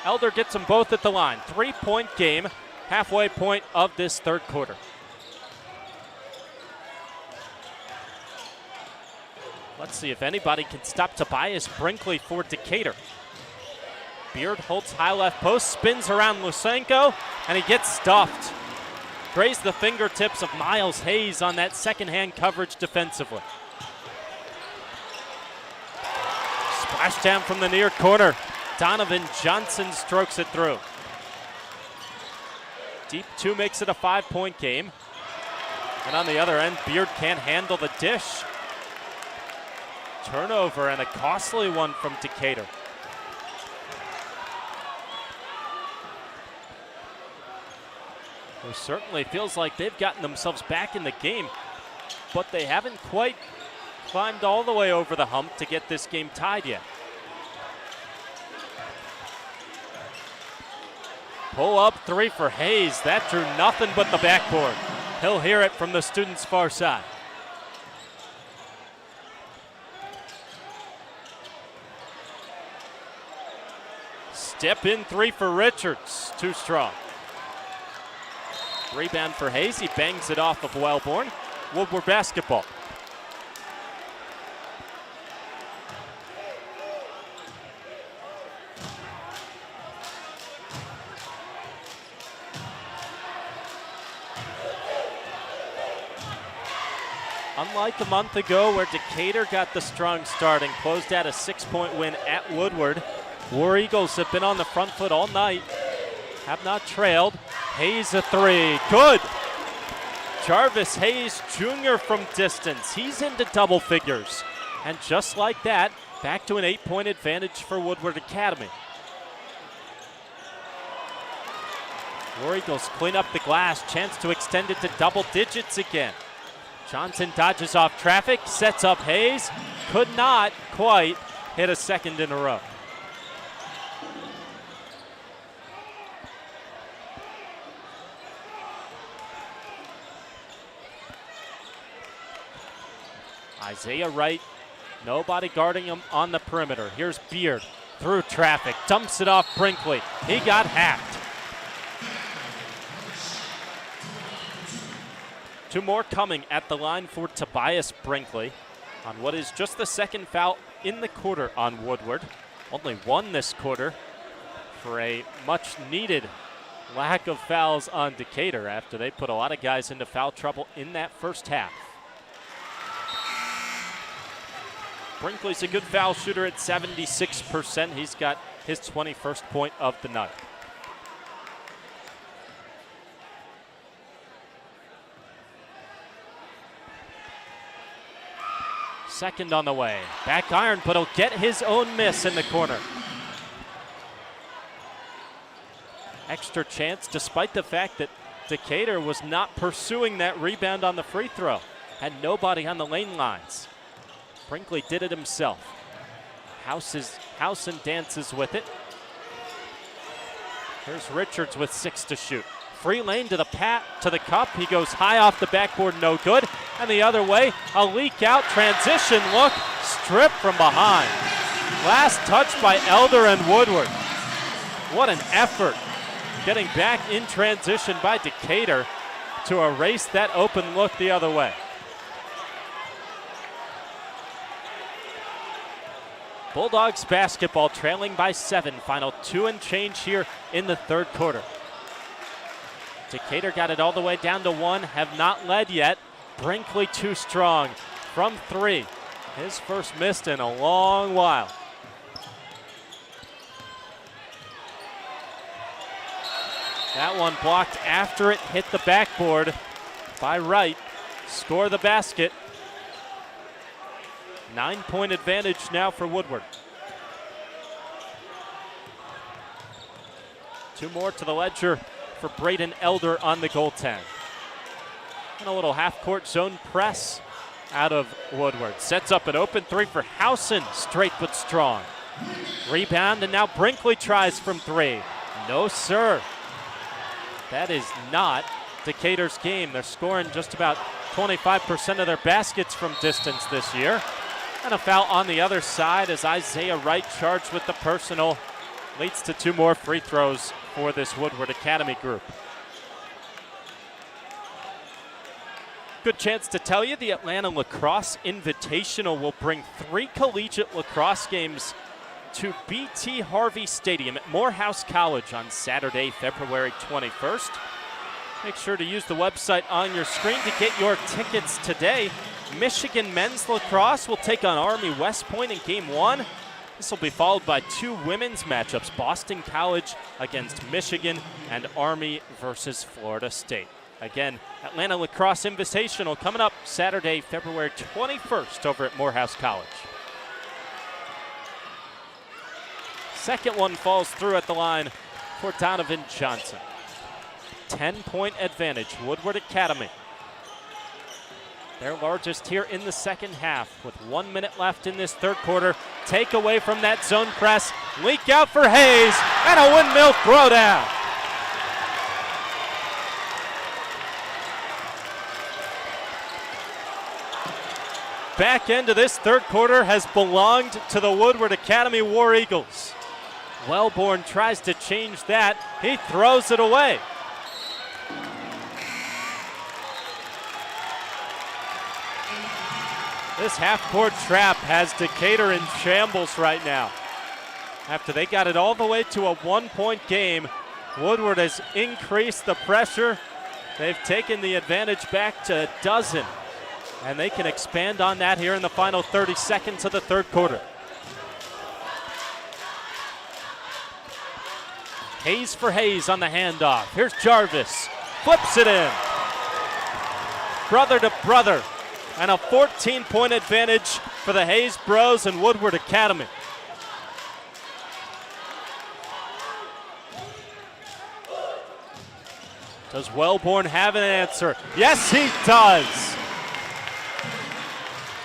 Elder gets them both at the line. 3-point game, halfway point of this third quarter. Let's see if anybody can stop Tobias Brinkley for Decatur. Beard holds high left post, spins around Lusenko, and he gets stuffed. Grazed the fingertips of Miles Hayes on that second-hand coverage defensively. Splash down from the near corner. Donovan Johnson strokes it through. Deep 2 makes it a 5-point game. And on the other end, Beard can't handle the dish. Turnover and a costly one from Decatur. It certainly feels like they've gotten themselves back in the game, but they haven't quite climbed all the way over the hump to get this game tied yet. Pull up 3 for Hayes. That drew nothing but the backboard. He'll hear it from the students' far side. Step in 3 for Richards. Too strong. Rebound for Hayes. He bangs it off of Wellborn. Woodward basketball. Unlike a month ago where Decatur got the strong start and closed out a 6-point win at Woodward, War Eagles have been on the front foot all night, have not trailed. Hayes a 3, good. Jarvis Hayes Jr. from distance, he's into double figures. And just like that, back to an 8-point advantage for Woodward Academy. War Eagles clean up the glass, chance to extend it to double digits again. Johnson dodges off traffic, sets up Hayes, could not quite hit a second in a row. Isaiah Wright, nobody guarding him on the perimeter. Here's Beard through traffic, dumps it off Brinkley. He got hacked. 2 more coming at the line for Tobias Brinkley on what is just the second foul in the quarter on Woodward. Only 1 this quarter for a much needed lack of fouls on Decatur after they put a lot of guys into foul trouble in that first half. Brinkley's a good foul shooter at 76%. He's got his 21st point of the night. Second on the way. Back iron, but he'll get his own miss in the corner. Extra chance despite the fact that Decatur was not pursuing that rebound on the free throw. Had nobody on the lane lines. Brinkley did it himself. House and dances with it. Here's Richards with 6 to shoot. Free lane to the cup. He goes high off the backboard, no good. And the other way, a leak out transition look, strip from behind. Last touch by Elder and Woodward. What an effort. Getting back in transition by Decatur to erase that open look the other way. Bulldogs basketball trailing by 7. Final 2 and change here in the third quarter. Decatur got it all the way down to 1, have not led yet. Brinkley too strong from 3. His first missed in a long while. That one blocked after it hit the backboard by Wright. Score the basket. 9-point advantage now for Woodward. 2 more to the ledger for Braden Elder on the goaltend. And a little half-court zone press out of Woodward. Sets up an open 3 for Housen, straight but strong. Rebound, and now Brinkley tries from 3. No, sir. That is not Decatur's game. They're scoring just about 25% of their baskets from distance this year. And a foul on the other side as Isaiah Wright charged with the personal. Leads to 2 more free throws for this Woodward Academy group. Good chance to tell you the Atlanta Lacrosse Invitational will bring 3 collegiate lacrosse games to B.T. Harvey Stadium at Morehouse College on Saturday, February 21st. Make sure to use the website on your screen to get your tickets today. Michigan men's lacrosse will take on Army West Point in Game 1. This will be followed by 2 women's matchups, Boston College against Michigan and Army versus Florida State. Again, Atlanta Lacrosse Invitational coming up Saturday, February 21st over at Morehouse College. Second one falls through at the line for Donovan Johnson. 10-point advantage, Woodward Academy. Their largest here in the second half with 1 minute left in this third quarter. Take away from that zone press, leak out for Hayes, and a windmill throwdown. Back end of this third quarter has belonged to the Woodward Academy War Eagles. Wellborn tries to change that. He throws it away. This half-court trap has Decatur in shambles right now. After they got it all the way to a 1-point game, Woodward has increased the pressure. They've taken the advantage back to a dozen, and they can expand on that here in the final 30 seconds of the third quarter. Hayes for Hayes on the handoff. Here's Jarvis, flips it in. Brother to brother, and a 14-point advantage for the Hayes Bros and Woodward Academy. Does Wellborn have an answer? Yes, he does.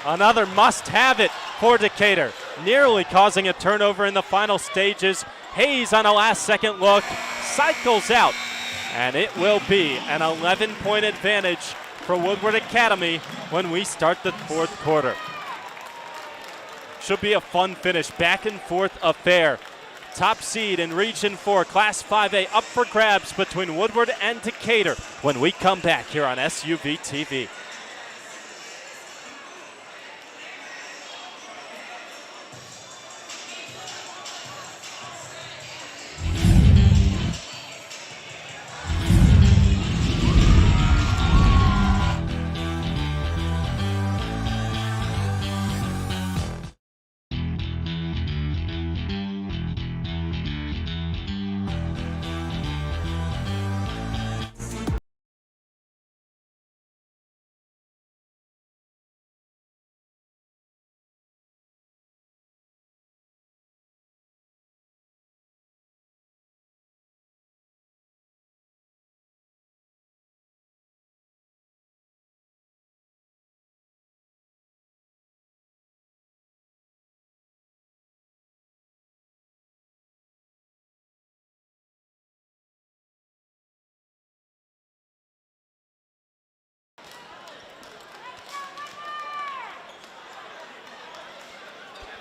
Another must-have it for Decatur, nearly causing a turnover in the final stages. Hayes on a last-second look, cycles out, and it will be an 11-point advantage for Woodward Academy when we start the fourth quarter. Should be a fun finish, back and forth affair. Top seed in Region 4, Class 5A up for grabs between Woodward and Decatur when we come back here on SUVtv.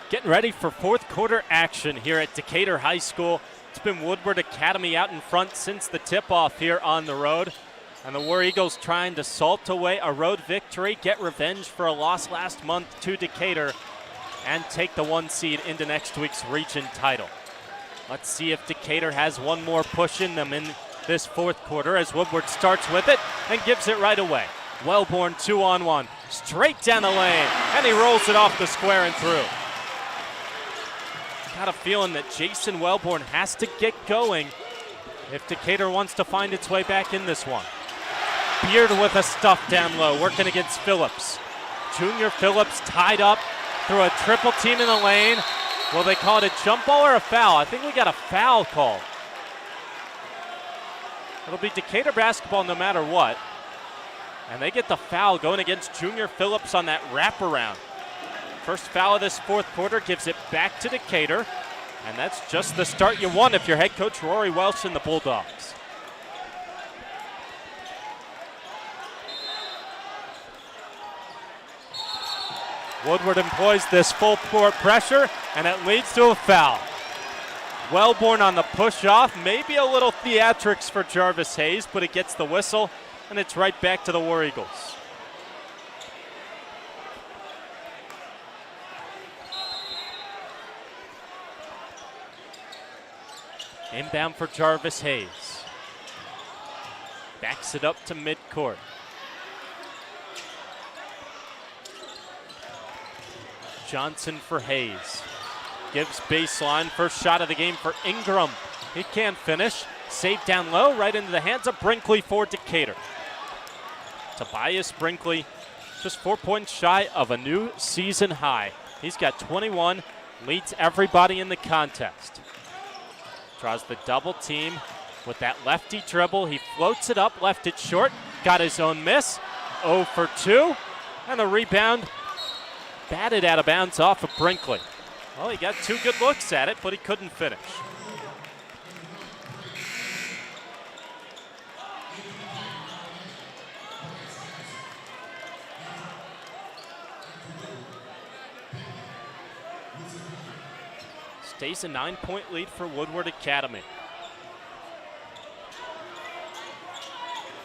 Getting ready for fourth quarter action here at Decatur High School. It's been Woodward Academy out in front since the tip-off here on the road. And the War Eagles trying to salt away a road victory, get revenge for a loss last month to Decatur, and take the 1 seed into next week's region title. Let's see if Decatur has one more push in them in this fourth quarter as Woodward starts with it and gives it right away. Wellborn 2-on-1, straight down the lane, and he rolls it off the square and through. Got a feeling that Jason Wellborn has to get going if Decatur wants to find its way back in this one. Beard with a stuff down low, working against Phillips. Junior Phillips tied up through a triple team in the lane. Will they call it a jump ball or a foul? I think we got a foul call. It'll be Decatur basketball no matter what. And they get the foul going against Junior Phillips on that wraparound. First foul of this fourth quarter gives it back to Decatur. And that's just the start you want if you're head coach Rory Welsh and the Bulldogs. Woodward employs this full court pressure, and it leads to a foul. Wellborn on the push-off, maybe a little theatrics for Jarvis Hayes, but it gets the whistle, and it's right back to the War Eagles. Inbound for Jarvis Hayes. Backs it up to midcourt. Johnson for Hayes. Gives baseline. First shot of the game for Ingram. He can't finish. Saved down low, right into the hands of Brinkley for Decatur. Tobias Brinkley, just 4 points shy of a new season high. He's got 21, leads everybody in the contest. Draws the double team with that lefty dribble. He floats it up, left it short, got his own miss. 0 for 2, and the rebound batted out of bounds off of Brinkley. Well, he got 2 good looks at it, but he couldn't finish. Stays a 9-point lead for Woodward Academy.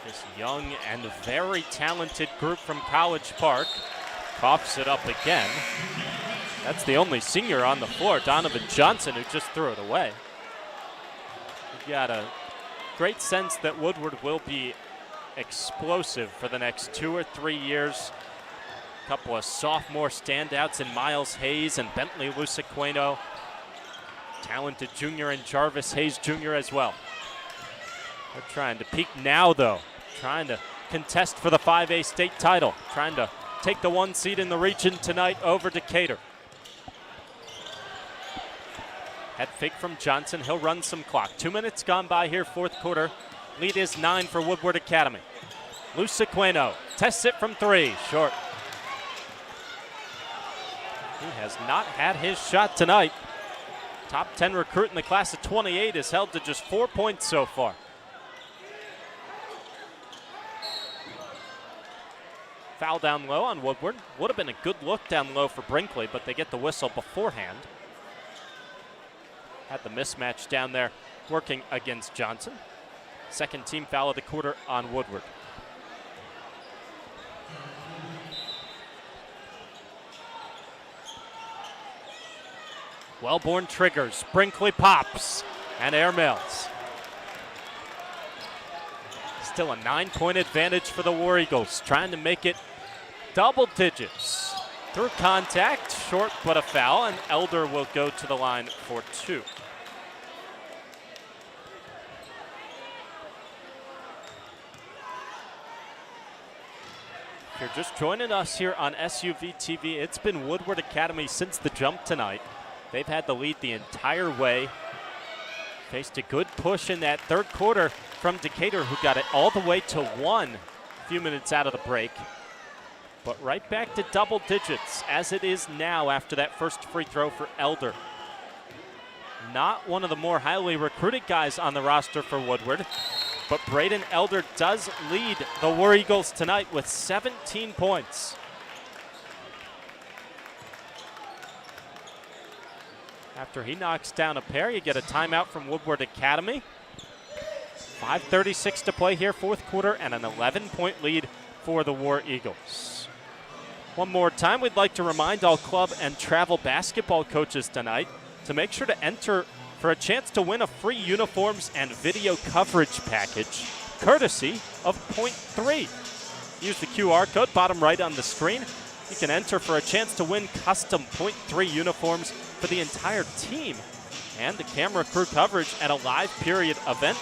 This young and very talented group from College Park coughs it up again. That's the only senior on the floor, Donovan Johnson, who just threw it away. You got a great sense that Woodward will be explosive for the next 2 or 3 years. A couple of sophomore standouts in Miles Hayes and Bentley Luciqueno. Talented junior and Jarvis Hayes Jr. as well. They're trying to peak now, though. Trying to contest for the 5A state title. Trying to take the 1 seed in the region tonight over Decatur. Head fake from Johnson. He'll run some clock. 2 minutes gone by here, fourth quarter. Lead is 9 for Woodward Academy. Luciqueno tests it from 3. Short. He has not had his shot tonight. Top 10 recruit in the class of 28 is held to just 4 points so far. Foul down low on Woodward. Would have been a good look down low for Brinkley, but they get the whistle beforehand. Had the mismatch down there working against Johnson. Second team foul of the quarter on Woodward. Wellborn triggers, Brinkley pops, and airmails. Still a 9-point advantage for the War Eagles, trying to make it double digits. Through contact, short but a foul, and Elder will go to the line for 2. If you're just joining us here on SUVtv, it's been Woodward Academy since the jump tonight. They've had the lead the entire way. Faced a good push in that third quarter from Decatur, who got it all the way to 1 a few minutes out of the break. But right back to double digits as it is now after that first free throw for Elder. Not one of the more highly recruited guys on the roster for Woodward, but Braden Elder does lead the War Eagles tonight with 17 points. After he knocks down a pair, you get a timeout from Woodward Academy. 5:36 to play here, fourth quarter, and an 11-point lead for the War Eagles. One more time, we'd like to remind all club and travel basketball coaches tonight to make sure to enter for a chance to win a free uniforms and video coverage package, courtesy of POINT3. Use the QR code bottom right on the screen. You can enter for a chance to win custom POINT3 uniforms for the entire team and the camera crew coverage at a live period event.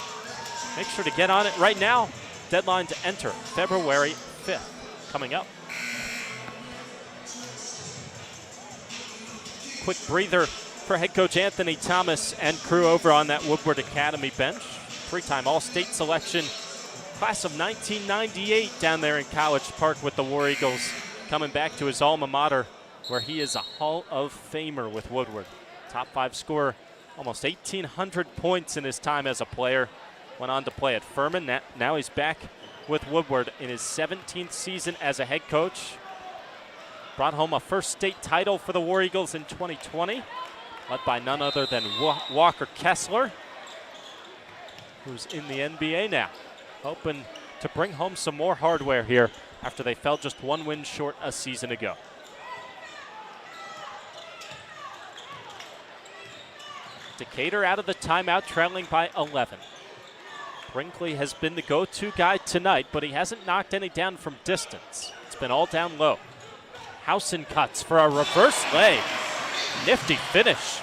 Make sure to get on it right now. Deadline to enter February 5th coming up. Quick breather for head coach Anthony Thomas and crew over on that Woodward Academy bench. Three-time All-State selection, class of 1998 down there in College Park with the War Eagles, coming back to his alma mater where he is a Hall of Famer with Woodward. Top 5 scorer, almost 1,800 points in his time as a player. Went on to play at Furman. Now he's back with Woodward in his 17th season as a head coach. Brought home a first state title for the War Eagles in 2020, led by none other than Walker Kessler, who's in the NBA now, hoping to bring home some more hardware here after they fell just one win short a season ago. Decatur out of the timeout, trailing by 11. Brinkley has been the go-to guy tonight, but he hasn't knocked any down from distance. It's been all down low. Housen cuts for a reverse lay. Nifty finish.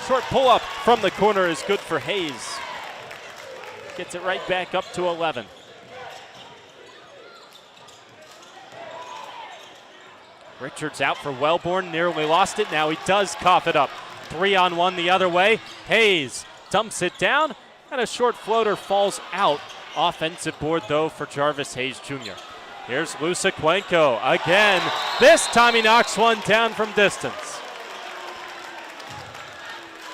Short pull-up from the corner is good for Hayes. Gets it right back up to 11. Richards out for Wellborn, nearly lost it. Now he does cough it up. 3-on-1 the other way. Hayes dumps it down, and a short floater falls out. Offensive board, though, for Jarvis Hayes Jr. Here's Lusa Cuenco again. This time he knocks one down from distance.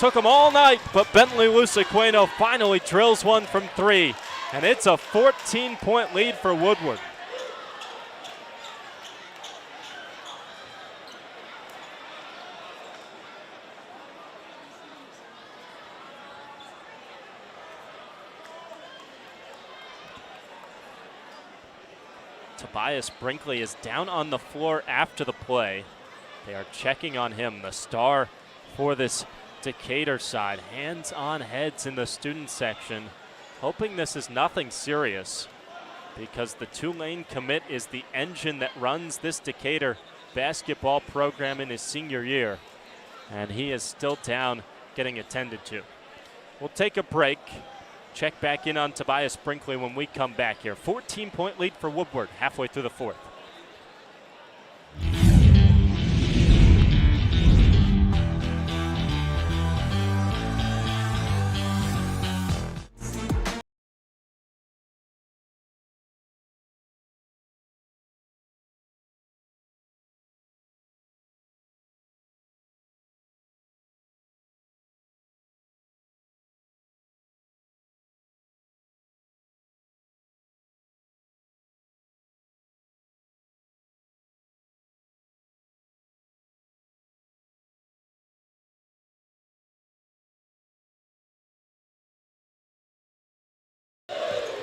Took him all night, but Bentley Lusa Cuenco finally drills one from 3, and it's a 14-point lead for Woodward. Tobias Brinkley is down on the floor after the play. They are checking on him, the star for this Decatur side. Hands on heads in the student section, hoping this is nothing serious, because the Tulane commit is the engine that runs this Decatur basketball program in his senior year, and he is still down, getting attended to. We'll take a break. Check back in on Tobias Brinkley when we come back here. 14-point lead for Woodward halfway through the fourth.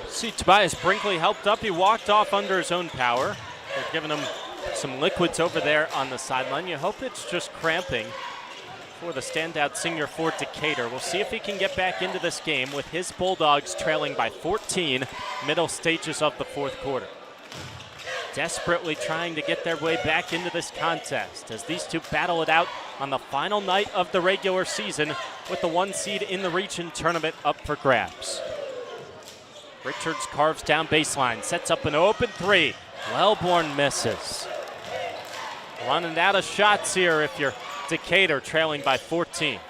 See, Tobias Brinkley helped up. He walked off under his own power. They're giving him some liquids over there on the sideline. You hope it's just cramping for the standout senior for Decatur. We'll see if he can get back into this game with his Bulldogs trailing by 14, middle stages of the fourth quarter. Desperately trying to get their way back into this contest as these two battle it out on the final night of the regular season with the 1 seed in the region tournament up for grabs. Richards carves down baseline, sets up an open 3. Wellborn misses. Running out of shots here if you're Decatur, trailing by 14.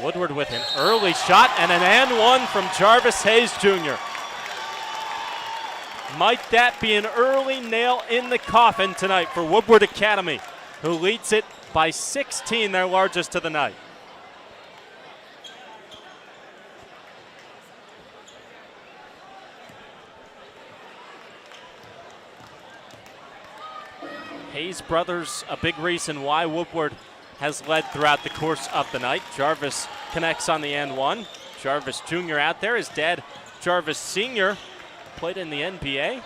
Woodward with an early shot and an and one from Jarvis Hayes Jr. Might that be an early nail in the coffin tonight for Woodward Academy, who leads it by 16, their largest of the night. Hayes brothers, a big reason why Woodward has led throughout the course of the night. Jarvis connects on the and one. Jarvis Jr. out there. His dad, Jarvis Sr., played in the NBA.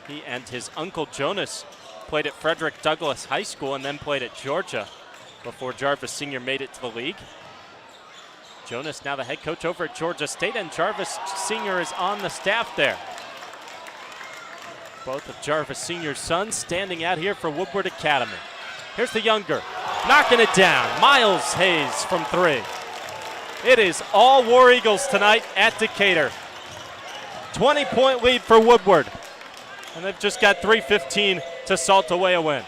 He and his uncle Jonas played at Frederick Douglass High School and then played at Georgia before Jarvis Sr. made it to the league. Jonas now the head coach over at Georgia State, and Jarvis Sr. is on the staff there. Both of Jarvis Sr.'s sons standing out here for Woodward Academy. Here's the younger, knocking it down. Miles Hayes from three. It is all War Eagles tonight at Decatur. 20-point lead for Woodward. And they've just got 3:15 to salt away a win.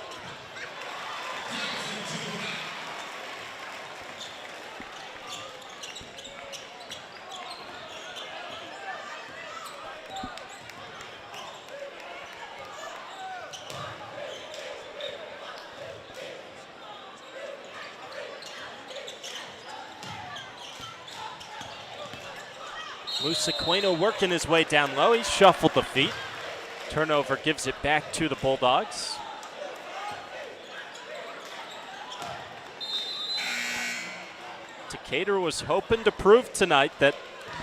Lusaqueno working his way down low. He shuffled the feet. Turnover gives it back to the Bulldogs. Decatur was hoping to prove tonight that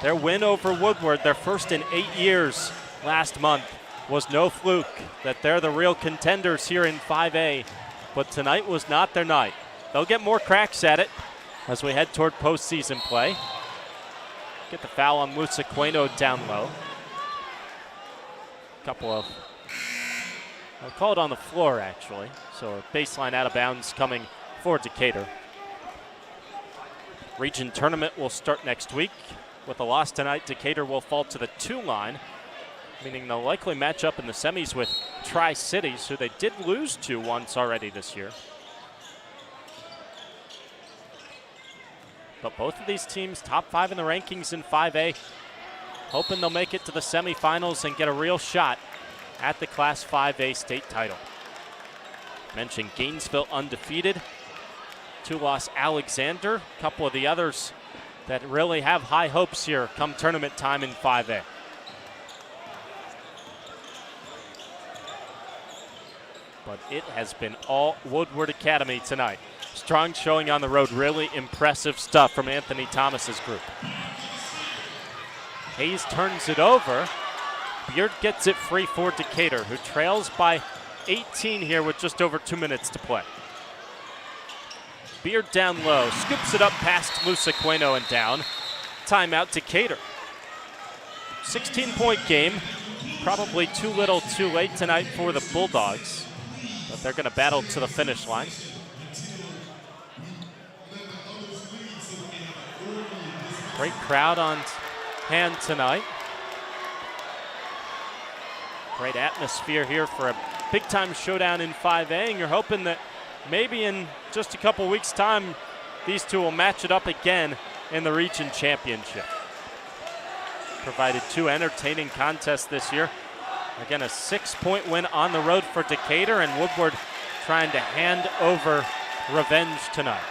their win over Woodward, their first in 8 years last month, was no fluke, that they're the real contenders here in 5A. But tonight was not their night. They'll get more cracks at it as we head toward postseason play. Get the foul on Lusaqueno down low. Couple of, I'll call it on the floor actually. So a baseline out of bounds coming for Decatur. Region tournament will start next week. With a loss tonight, Decatur will fall to the 2 line, meaning they'll likely match up in the semis with Tri-Cities, who they did lose to once already this year. But both of these teams top 5 in the rankings in 5A, hoping they'll make it to the semifinals and get a real shot at the Class 5A state title. Mentioned Gainesville undefeated. 2-loss Alexander, a couple of the others that really have high hopes here come tournament time in 5A. But it has been all Woodward Academy tonight. Strong showing on the road, really impressive stuff from Anthony Thomas's group. Hayes turns it over. Beard gets it free for Decatur, who trails by 18 here with just over 2 minutes to play. Beard down low, scoops it up past Lusaqueno and down. Timeout Decatur. 16-point game. Probably too little too late tonight for the Bulldogs, but they're going to battle to the finish line. Great crowd on hand tonight. Great atmosphere here for a big-time showdown in 5A, and you're hoping that maybe in just a couple weeks' time, these two will match it up again in the region championship. Provided 2 entertaining contests this year. Again, a 6-point win on the road for Decatur, and Woodward trying to hand over revenge tonight.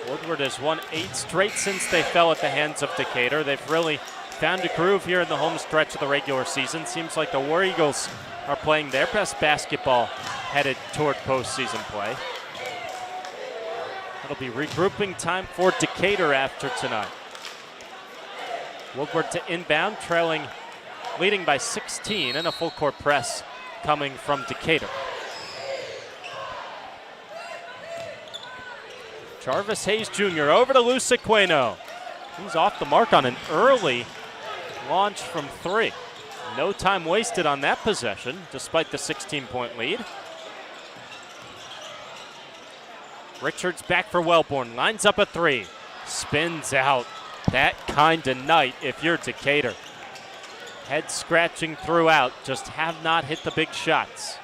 Woodward has won 8 straight since they fell at the hands of Decatur. They've really found a groove here in the home stretch of the regular season. Seems like the War Eagles are playing their best basketball headed toward postseason play. It'll be regrouping time for Decatur after tonight. Woodward to inbound, leading by 16, and a full court press coming from Decatur. Jarvis Hayes Jr. over to Lusaqueno. He's off the mark on an early launch from 3. No time wasted on that possession, despite the 16-point lead. Richards back for Wellborn, lines up a 3, spins out. That kind of night if you're Decatur. Head scratching throughout, just have not hit the big shots.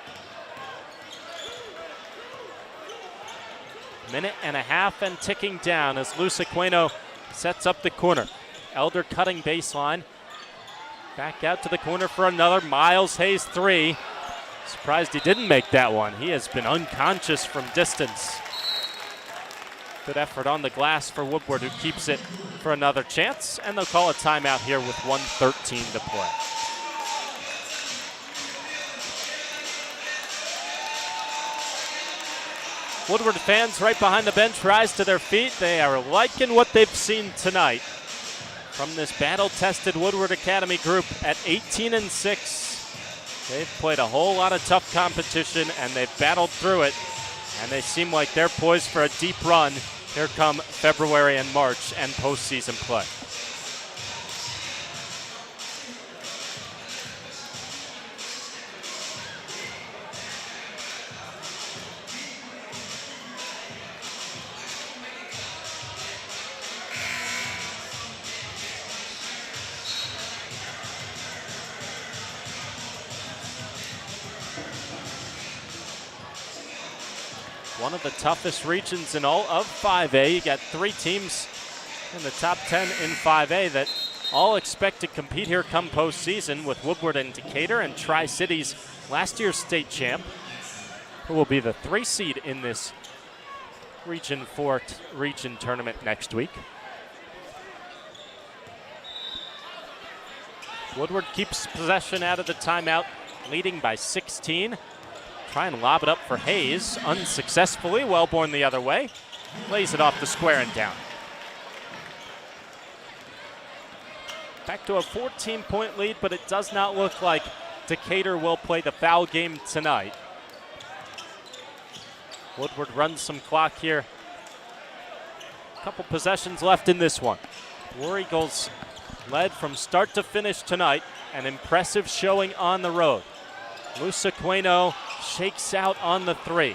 Minute and a half and ticking down as Lusaqueno sets up the corner. Elder cutting baseline. Back out to the corner for another. Miles Hayes 3. Surprised he didn't make that one. He has been unconscious from distance. Good effort on the glass for Woodward, who keeps it for another chance, and they'll call a timeout here with 1:13 to play. Woodward fans right behind the bench rise to their feet. They are liking what they've seen tonight from this battle-tested Woodward Academy group at 18-6. They've played a whole lot of tough competition, and they've battled through it, and they seem like they're poised for a deep run. Here come February and March and postseason play. One of the toughest regions in all of 5A. You got 3 teams in the top 10 in 5A that all expect to compete here come postseason, with Woodward and Decatur and Tri-Cities, last year's state champ, who will be the 3 seed in this Region 4 region tournament next week. Woodward keeps possession out of the timeout, leading by 16. Try and lob it up for Hayes, unsuccessfully. Wellborn the other way. Lays it off the square and down. Back to a 14-point lead, but it does not look like Decatur will play the foul game tonight. Woodward runs some clock here. Couple possessions left in this one. War Eagles led from start to finish tonight. An impressive showing on the road. Musa Queno shakes out on the 3.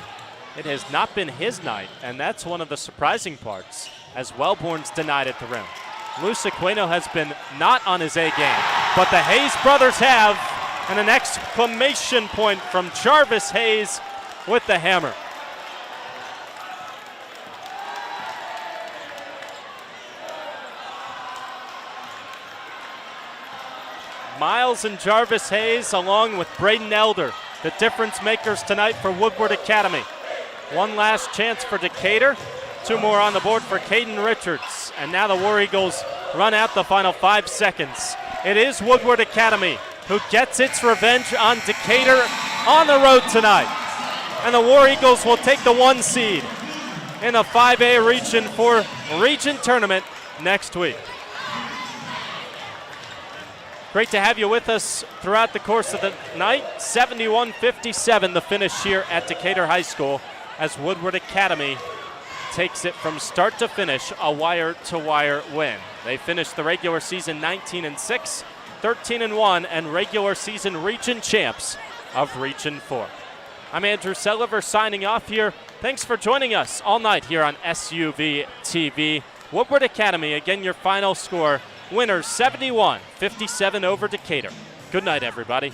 It has not been his night, and that's one of the surprising parts, as Wellborn's denied at the rim. Musa Queno has been not on his A game, but the Hayes brothers have, and an exclamation point from Jarvis Hayes with the hammer. Miles and Jarvis Hayes, along with Braden Elder, the difference makers tonight for Woodward Academy. One last chance for Decatur. 2 more on the board for Caden Richards. And now the War Eagles run out the final 5 seconds. It is Woodward Academy who gets its revenge on Decatur on the road tonight. And the War Eagles will take the 1 seed in the 5A Region 4 region tournament next week. Great to have you with us throughout the course of the night. 71-57 the finish here at Decatur High School, as Woodward Academy takes it from start to finish, a wire-to-wire win. They finished the regular season 19-6, 13-1, and regular season region champs of Region 4. I'm Andrew Selliver signing off here. Thanks for joining us all night here on SUVtv. Woodward Academy, again your final score. Winners 71-57 over Decatur. Good night, everybody.